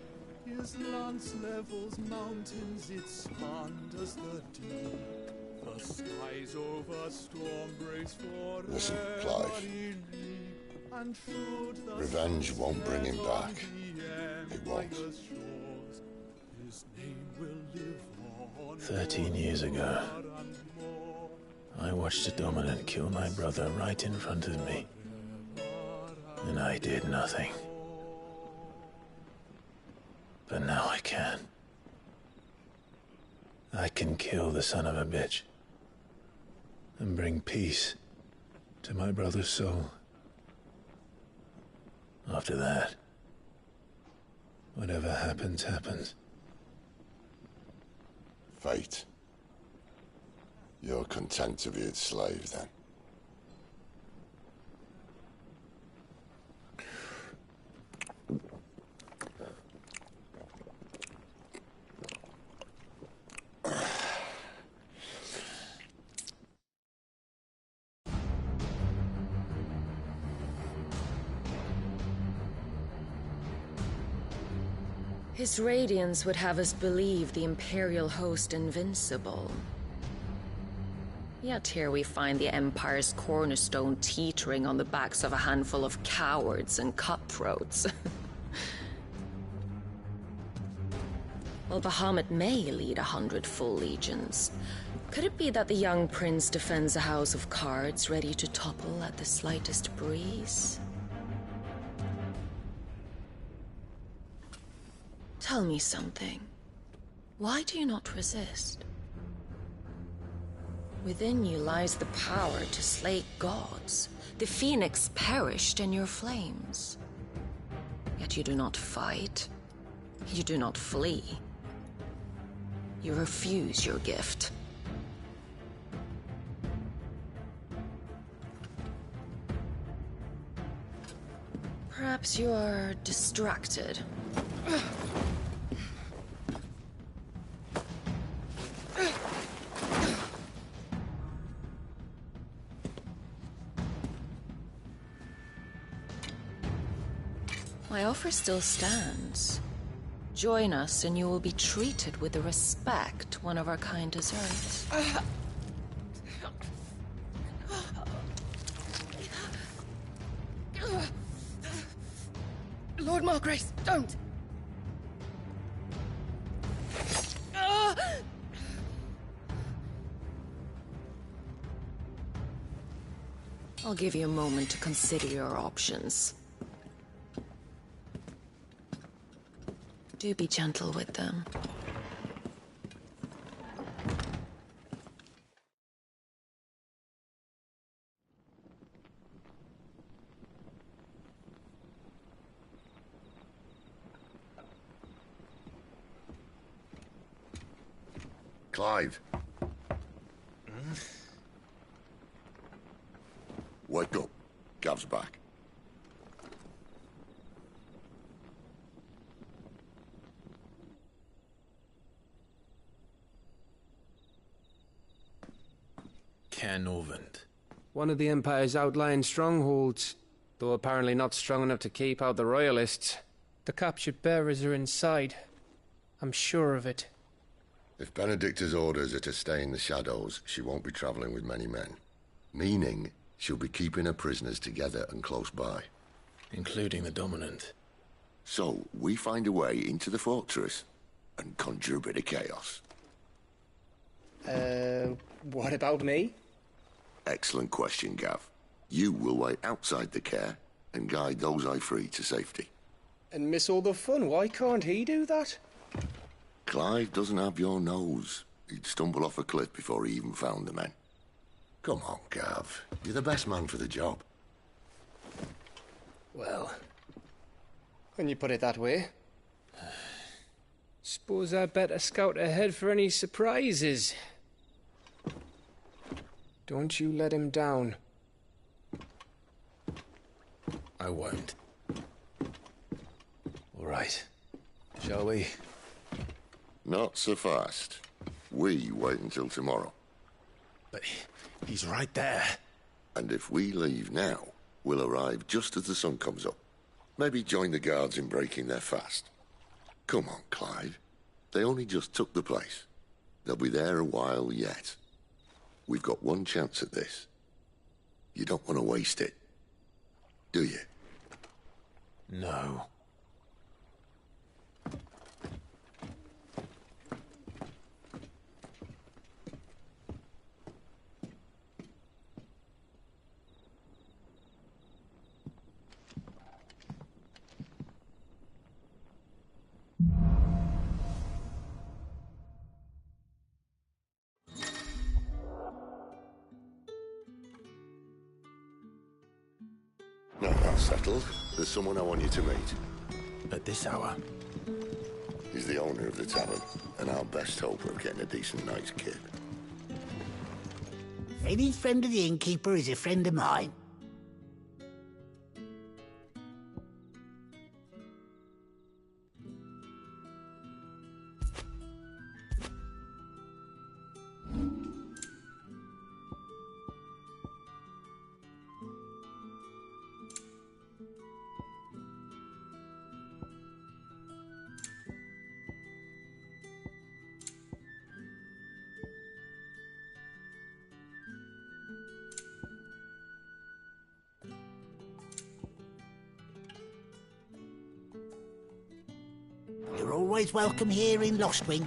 Speaker 19: His lance levels mountains, it spanned the deep. The skies over storm breaks for
Speaker 1: Listen, Clive. Revenge won't bring him back. It won't.
Speaker 2: 13 years ago, I watched a dominant kill my brother right in front of me. And I did nothing. But now I can. I can kill the son of a bitch and bring peace to my brother's soul. After that, whatever happens, happens.
Speaker 1: Fate. You're content to be its slave, then?
Speaker 9: His radiance would have us believe the Imperial host invincible. Yet here we find the Empire's cornerstone teetering on the backs of a handful of cowards and cutthroats. Well, Bahamut may lead 100 full legions. Could it be that the young prince defends a house of cards ready to topple at the slightest breeze? Tell me something. Why do you not resist? Within you lies the power to slay gods. The Phoenix perished in your flames. Yet you do not fight. You do not flee. You refuse your gift. Perhaps you are distracted. My offer still stands. Join us and you will be treated with the respect one of our kind deserves.
Speaker 12: Lord Margrace, don't!
Speaker 9: I'll give you a moment to consider your options. Do be gentle with them.
Speaker 1: Clive. Wake up. Gav's back.
Speaker 2: Caernarvon.
Speaker 13: One of the Empire's outlying strongholds, though apparently not strong enough to keep out the Royalists. The captured bearers are inside. I'm sure of it.
Speaker 1: If Benedicta's orders are to stay in the shadows, she won't be traveling with many men. Meaning, she'll be keeping her prisoners together and close by.
Speaker 2: Including the Dominant.
Speaker 1: So, we find a way into the fortress and conjure a bit of chaos.
Speaker 13: What about me?
Speaker 1: Excellent question, Gav. You will wait outside the care and guide those I free to safety.
Speaker 13: And miss all the fun. Why can't he do that?
Speaker 1: Clive doesn't have your nose. He'd stumble off a cliff before he even found the men. Come on, Gav. You're the best man for the job.
Speaker 13: Well, when you put it that way. Suppose I better scout ahead for any surprises. Don't you let him down.
Speaker 2: I won't. right. Shall we?
Speaker 1: Not so fast. We wait until tomorrow.
Speaker 2: But he's right there.
Speaker 1: And if we leave now, we'll arrive just as the sun comes up. Maybe join the guards in breaking their fast. Come on, Clyde. They only just took the place. They'll be there a while yet. We've got one chance at this. You don't want to waste it, do you?
Speaker 2: No.
Speaker 1: No, that's settled. There's someone I want you to meet.
Speaker 2: At this hour?
Speaker 1: He's the owner of the tavern, and our best hope of getting a decent night's kip.
Speaker 20: Any friend of the innkeeper is a friend of mine. You're always welcome here in Lostwing.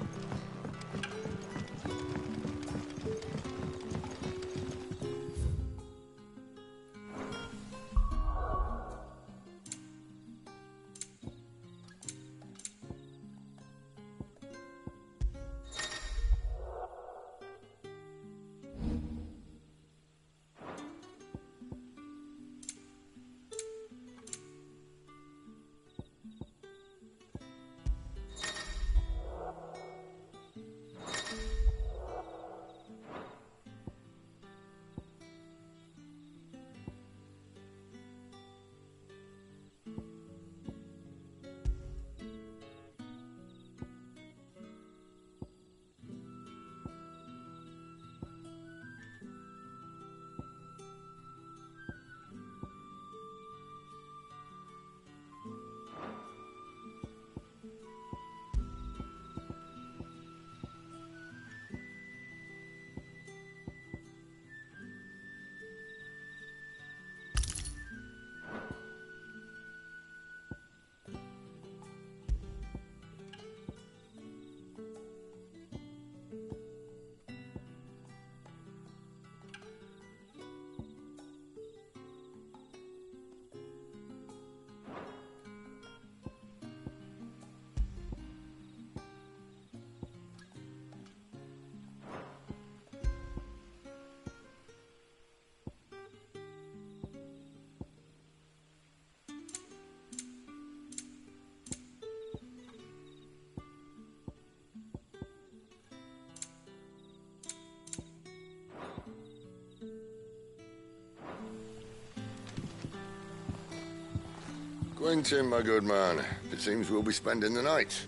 Speaker 1: Quentin, my good man. It seems we'll be spending the night.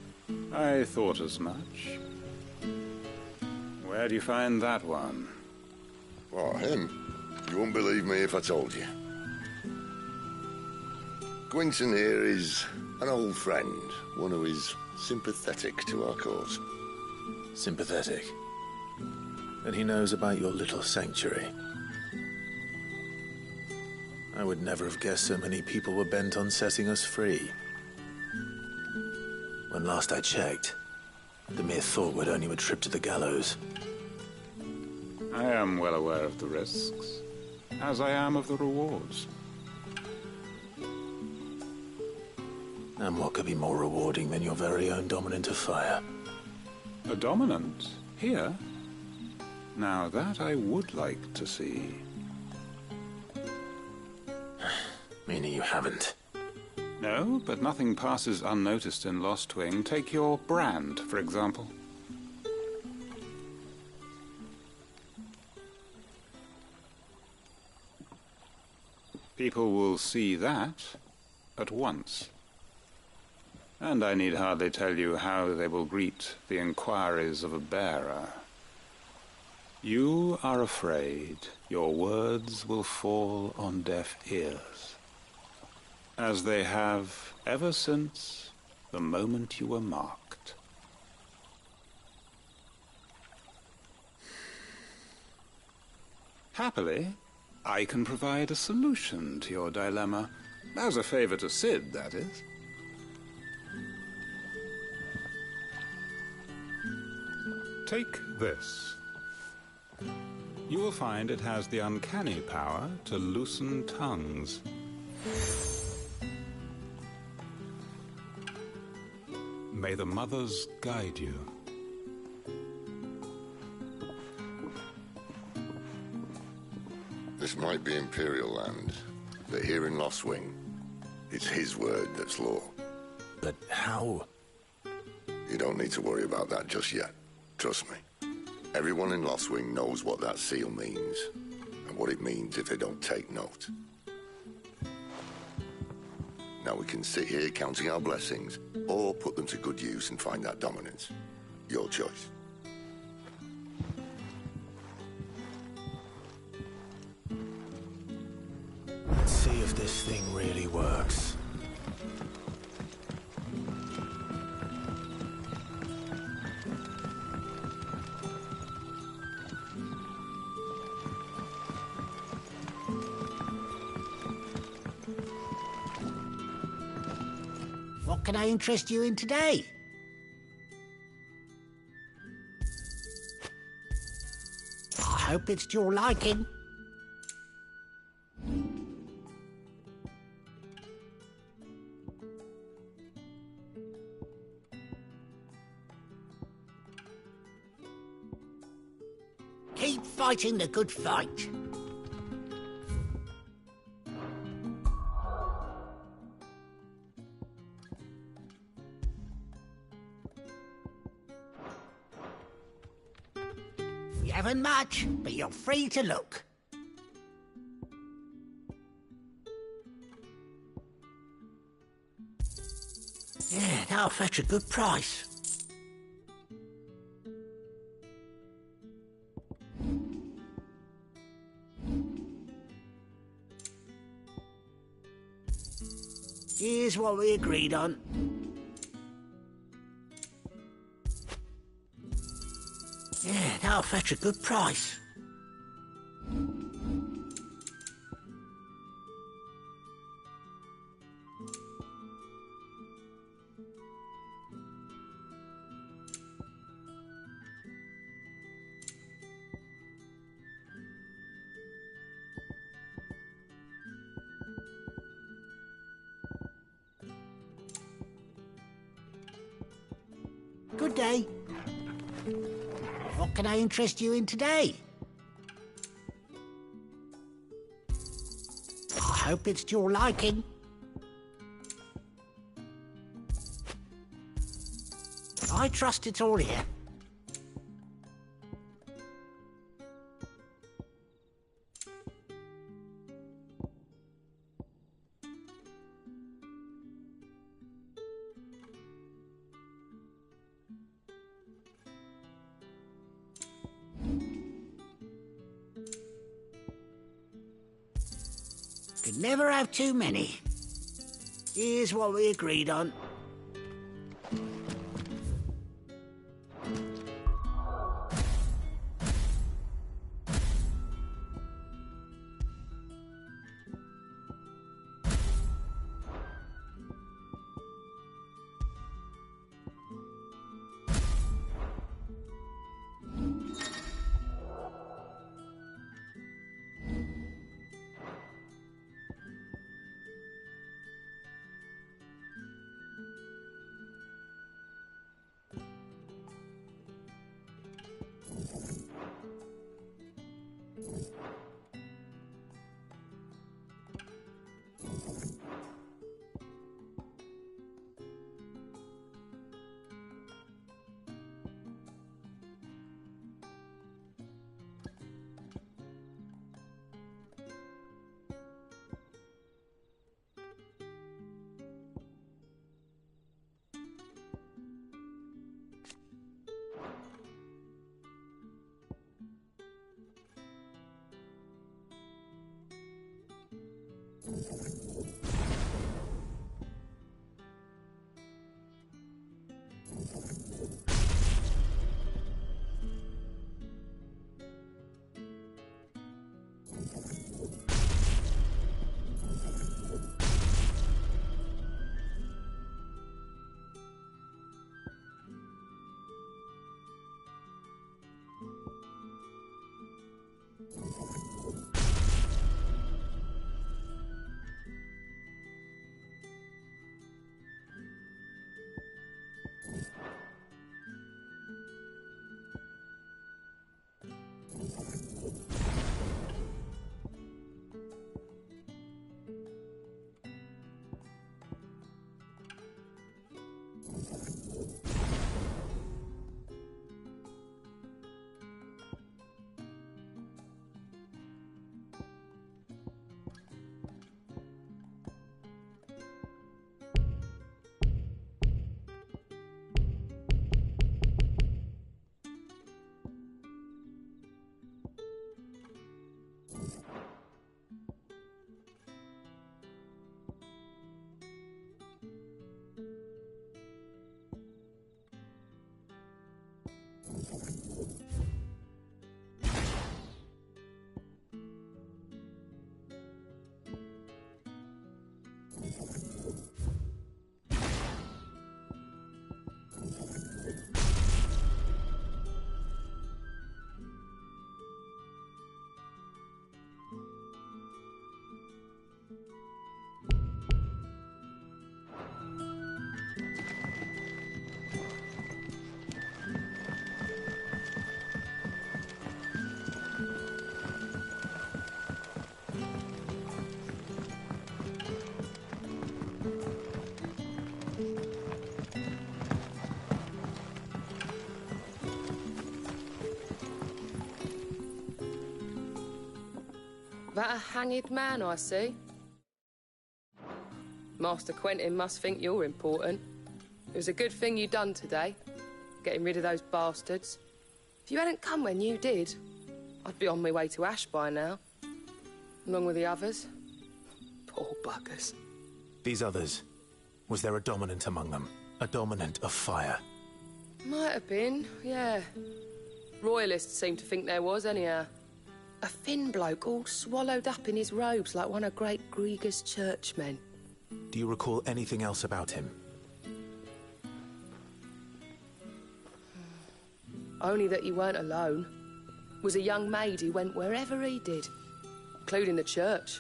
Speaker 19: I thought as much. Where do you find that one?
Speaker 1: Oh, him? You wouldn't believe me if I told you. Quentin here is an old friend, one who is sympathetic to our cause.
Speaker 2: Sympathetic? And he knows about your little sanctuary. I would never have guessed so many people were bent on setting us free. When last I checked, the mere thought would earn you a trip to the gallows.
Speaker 19: I am well aware of the risks, as I am of the rewards.
Speaker 2: And what could be more rewarding than your very own dominant of fire?
Speaker 19: A dominant? Here? Now that I would like to see.
Speaker 2: Meaning you haven't?
Speaker 19: No, but nothing passes unnoticed in Lostwing. Take your brand, for example. People will see that at once.
Speaker 21: And I need hardly tell you how they will greet the inquiries of a bearer. You are afraid your words will fall on deaf ears, as they have ever since the moment you were marked. Happily, I can provide a solution to your dilemma, as a favor to Cid, that is. Take this. You will find it has the uncanny power to loosen tongues. May the mothers guide you.
Speaker 1: This might be Imperial land, but here in Lostwing, it's his word that's law.
Speaker 2: But how?
Speaker 1: You don't need to worry about that just yet. Trust me. Everyone in Lostwing knows what that seal means, and what it means if they don't take note. Now we can sit here counting our blessings, or put them to good use and find that dominance. Your choice.
Speaker 2: Let's see if this thing really works.
Speaker 20: What can I interest you in today? I hope it's to your liking. Keep fighting the good fight. You haven't much, but you're free to look. Yeah, that'll fetch a good price. Here's what we agreed on. Yeah, that'll fetch a good price. Good day. What can I interest you in today? I hope it's to your liking. I trust it's all here. Could never have too many. Here's what we agreed on.
Speaker 17: That a hanged man, I see. Master Quentin must think you're important. It was a good thing you done today, getting rid of those bastards. If you hadn't come when you did, I'd be on my way to Ash by now, along with the others. Poor buggers.
Speaker 2: These others, was there a dominant among them? A dominant of fire?
Speaker 17: Might have been, yeah. Royalists seem to think there was, anyhow. A thin bloke all swallowed up in his robes like one of Great Grieger's churchmen.
Speaker 2: Do you recall anything else about him?
Speaker 17: Only that he weren't alone. Was a young maid who went wherever he did, including the church,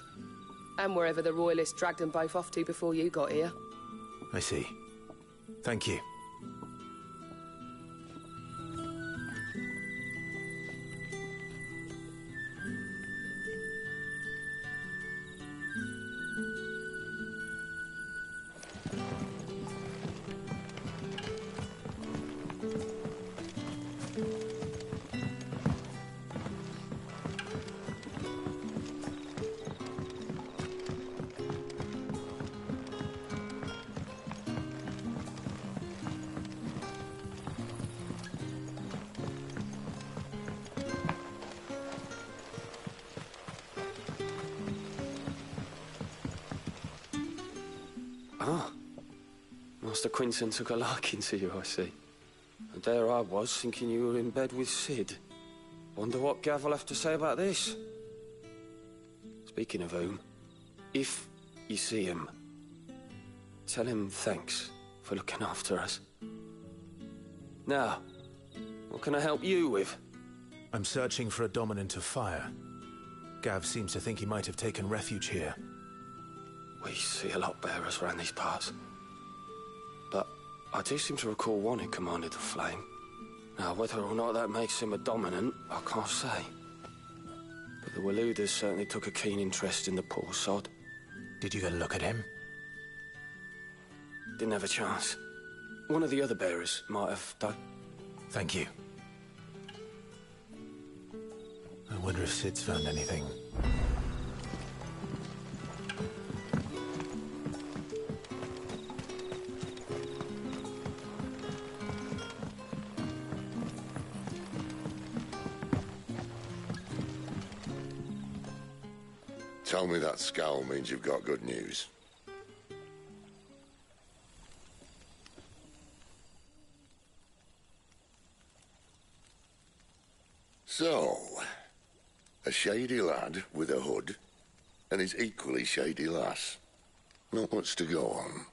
Speaker 17: and wherever the Royalists dragged them both off to before you got here.
Speaker 2: I see. Thank you.
Speaker 5: Ah, Master Quentin took a liking to you, I see. And there I was, thinking you were in bed with Cid. Wonder what Gav will have to say about this. Speaking of whom, if you see him, tell him thanks for looking after us. Now, what can I help you with?
Speaker 2: I'm searching for a dominant of fire. Gav seems to think he might have taken refuge here.
Speaker 5: We see a lot bearers around these parts. But I do seem to recall one who commanded the flame. Now, whether or not that makes him a dominant, I can't say. But the Waluders certainly took a keen interest in the poor sod.
Speaker 2: Did you get a look at him?
Speaker 5: Didn't have a chance. One of the other bearers might have, though.
Speaker 2: Thank you. I wonder if Cid's found anything.
Speaker 1: Tell me that scowl means you've got good news. So, a shady lad with a hood, and his equally shady lass. Not much to go on,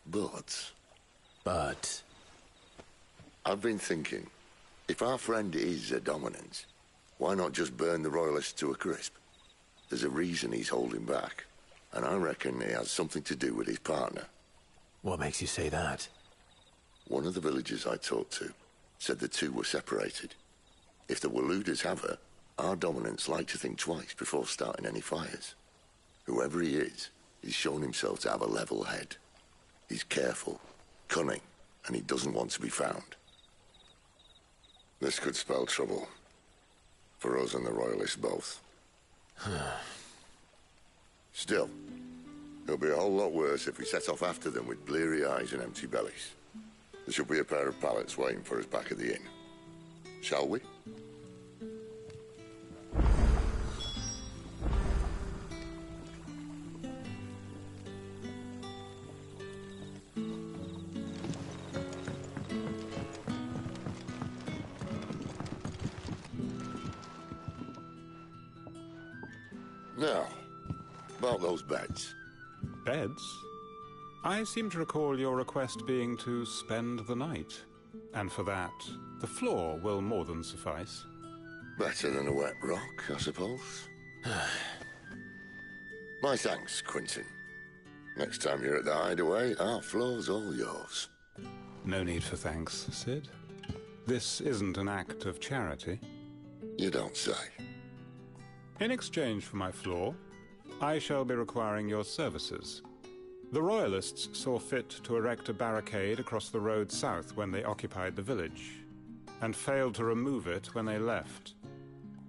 Speaker 1: but... I've been thinking, if our friend is a dominant, why not just burn the Royalists to a crisp? There's a reason he's holding back, and I reckon it has something to do with his partner.
Speaker 2: What makes you say that?
Speaker 1: One of the villagers I talked to said the two were separated. If the Waluders have her, our dominants like to think twice before starting any fires. Whoever he is, he's shown himself to have a level head. He's careful, cunning, and he doesn't want to be found. This could spell trouble. For us and the Royalists both. Still, it'll be a whole lot worse if we set off after them with bleary eyes and empty bellies. There should be a pair of pallets waiting for us back at the inn. Shall we? Now, about those beds.
Speaker 21: Beds? I seem to recall your request being to spend the night. And for that, the floor will more than suffice.
Speaker 1: Better than a wet rock, I suppose. My thanks, Quentin. Next time you're at the Hideaway, our floor's all yours.
Speaker 21: No need for thanks, Cid. This isn't an act of charity.
Speaker 1: You don't say.
Speaker 21: In exchange for my floor, I shall be requiring your services. The Royalists saw fit to erect a barricade across the road south when they occupied the village, and failed to remove it when they left.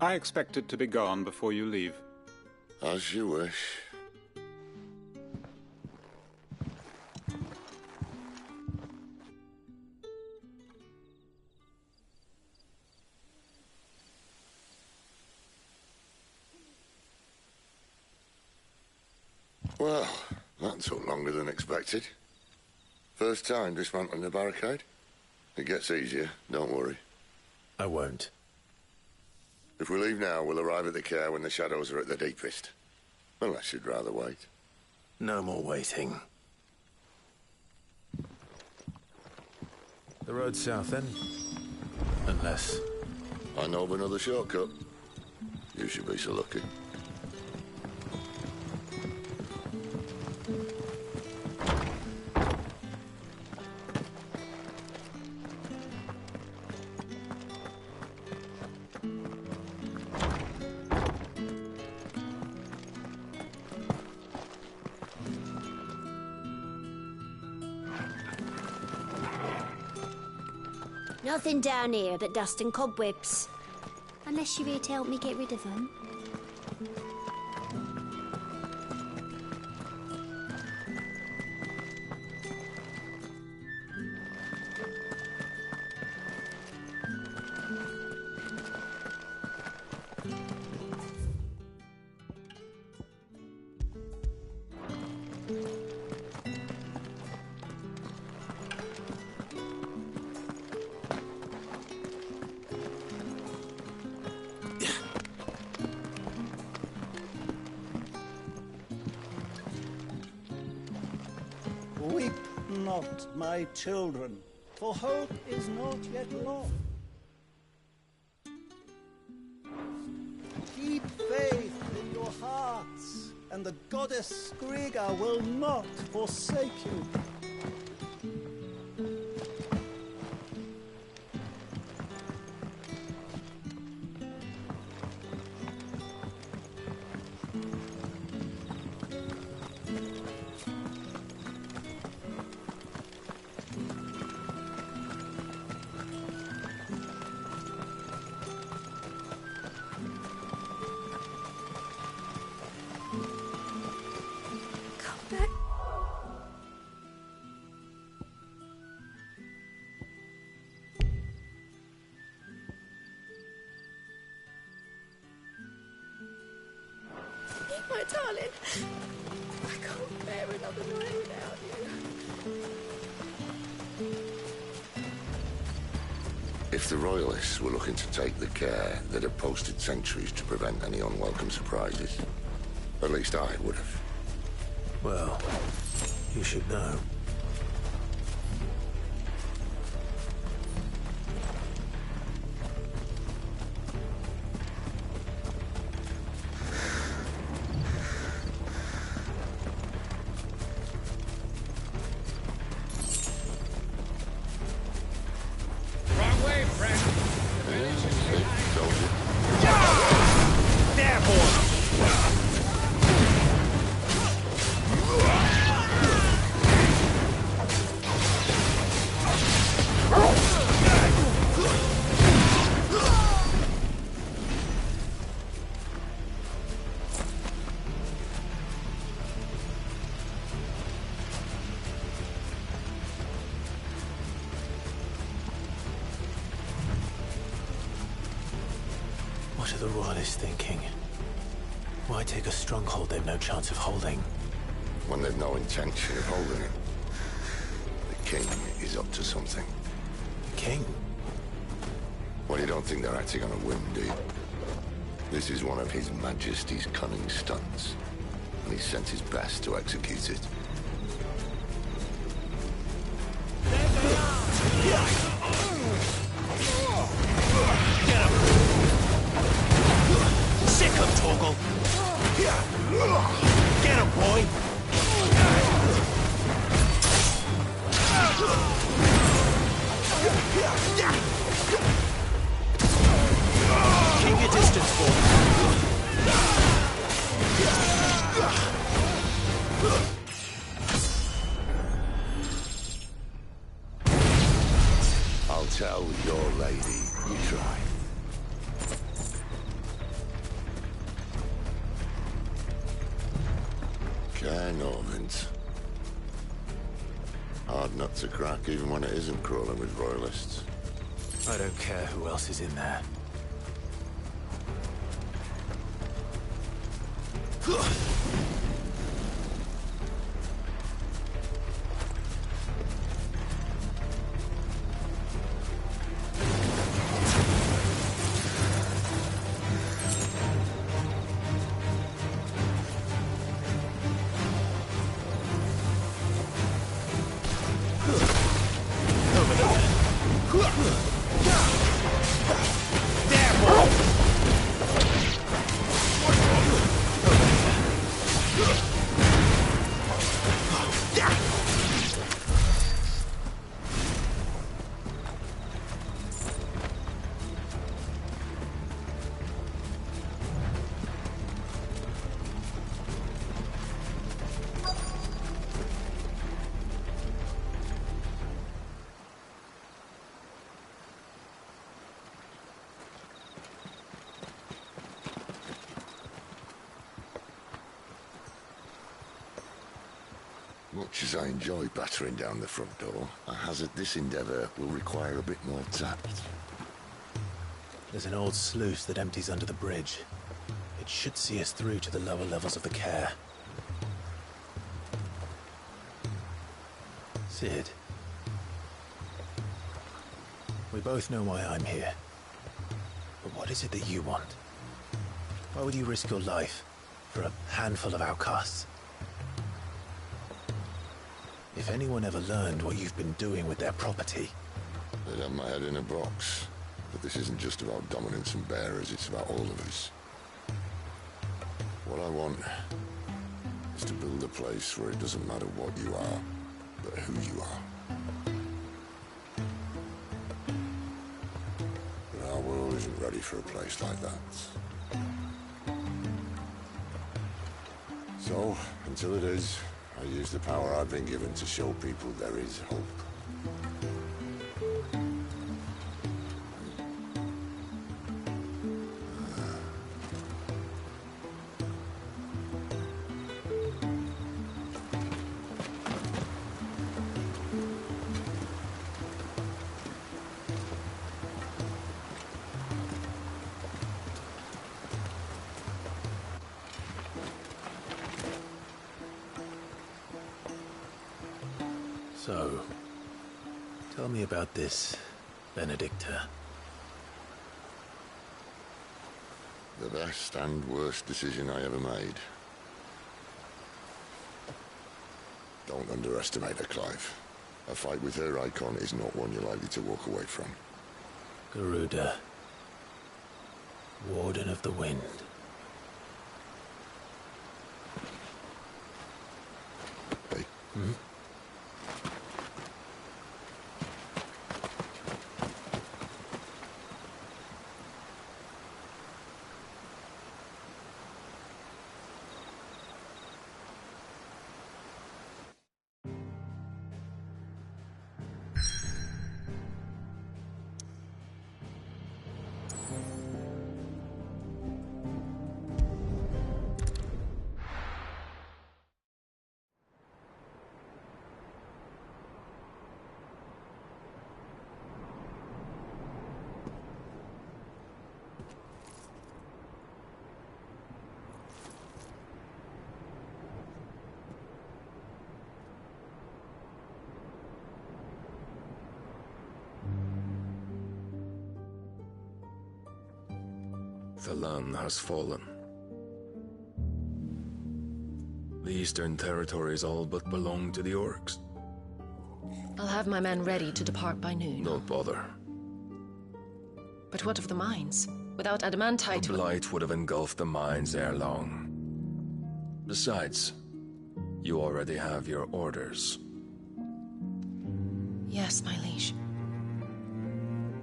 Speaker 21: I expect it to be gone before you leave.
Speaker 1: As you wish. Well, that took longer than expected. First time dismantling the barricade? It gets easier, don't worry.
Speaker 2: I won't.
Speaker 1: If we leave now, we'll arrive at the care when the shadows are at their deepest. Unless you'd rather wait.
Speaker 2: No more waiting.
Speaker 7: The road south, then?
Speaker 2: Unless...
Speaker 1: I know of another shortcut. You should be so lucky.
Speaker 22: Nothing down here but dust and cobwebs. Unless you're here to help me get rid of them.
Speaker 23: Weep not, my children, for hope is not yet lost. Keep faith in your hearts, and the goddess Skriga will not forsake you.
Speaker 12: My darling, I can't bear another night without you.
Speaker 1: If the Royalists were looking to take the care, they'd have posted sentries to prevent any unwelcome surprises. At least I would have.
Speaker 2: Well, you should know. What are the Royalists thinking? Why take a stronghold they've no chance of holding?
Speaker 1: When they've no intention of holding it. The king is up to something.
Speaker 2: The king?
Speaker 1: Well, you don't think they're acting on a whim, do you? This is one of His Majesty's cunning stunts, and he's sent his best to execute it.
Speaker 2: Sick of Torgal! Get him, boy! Keep your distance, boy.
Speaker 1: I'll tell your lady you tried. know, Vince. Hard nut to crack, even when it isn't crawling with royalists.
Speaker 2: I don't care who else is in there.
Speaker 1: Much as I enjoy battering down the front door, I hazard this endeavour will require a bit more tact.
Speaker 2: There's an old sluice that empties under the bridge. It should see us through to the lower levels of the care. Cid. We both know why I'm here. But what is it that you want? Why would you risk your life for a handful of outcasts? If anyone ever learned what you've been doing with their property...
Speaker 1: They'd have my head in a box. But this isn't just about dominance and bearers, it's about all of us. What I want is to build a place where it doesn't matter what you are, but who you are. But our world isn't ready for a place like that. So, until it is, I use the power I've been given to show people there is hope.
Speaker 2: So, tell me about this Benedicta.
Speaker 1: The best and worst decision I ever made. Don't underestimate her, Clive. A fight with her icon is not one you're likely to walk away from.
Speaker 2: Garuda. Warden of the Wind.
Speaker 1: Hey.
Speaker 2: Hmm?
Speaker 4: The land has fallen. The Eastern Territories all but belong to the Orcs.
Speaker 9: I'll have my men ready to depart by noon.
Speaker 4: Don't bother.
Speaker 9: But what of the mines? Without adamantite...
Speaker 4: The Blight would have engulfed the mines ere long. Besides, you already have your orders.
Speaker 9: Yes, my liege.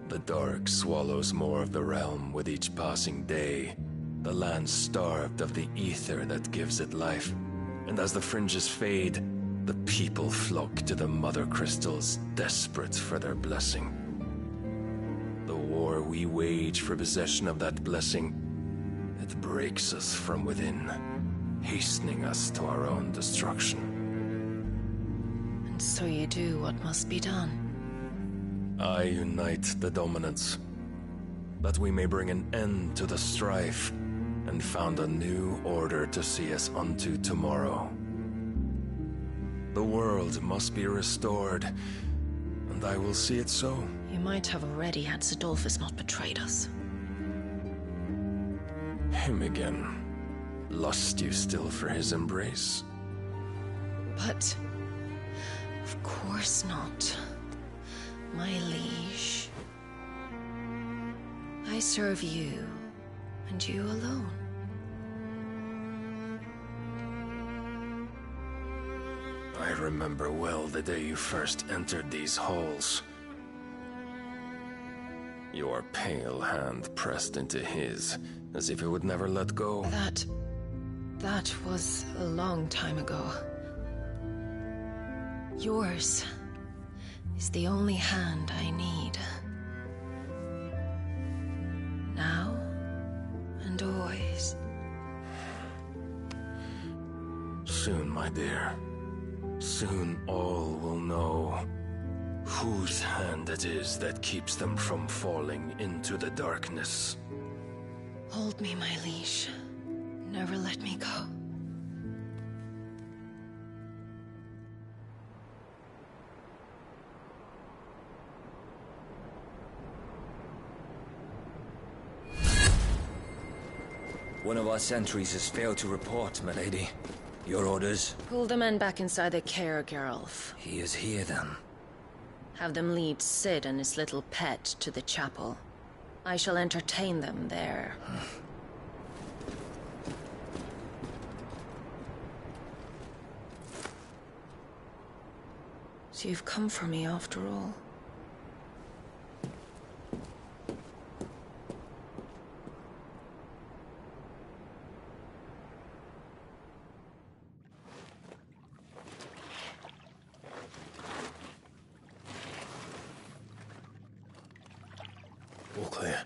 Speaker 4: The dark swallows more of the realm with each passing day. The land starved of the ether that gives it life. And as the fringes fade, the people flock to the mother crystals, desperate for their blessing. The war we wage for possession of that blessing, it breaks us from within. hastening us to our own destruction.
Speaker 9: And so you do what must be done.
Speaker 4: I unite the dominants, that we may bring an end to the strife, and found a new order to see us unto tomorrow. The world must be restored, and I will see it so.
Speaker 9: You might have already had Zidolphus not betrayed us.
Speaker 4: Him again. Lust you still for his embrace?
Speaker 9: But... of course not. My liege. I serve you, and you alone.
Speaker 4: I remember well the day you first entered these halls. Your pale hand pressed into his, as if it would never let go.
Speaker 9: That was a long time ago. Yours is the only hand I need. Now and always.
Speaker 4: Soon, my dear. Soon all will know whose hand it is that keeps them from falling into the darkness.
Speaker 9: Hold me, my liege. Never let me go.
Speaker 14: One of our sentries has failed to report, milady. Your orders?
Speaker 9: Pull the men back inside their care, Geralf.
Speaker 14: He is here, then.
Speaker 9: Have them lead Cid and his little pet to the chapel. I shall entertain them there. So you've come for me after all.
Speaker 2: All clear.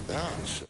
Speaker 1: That's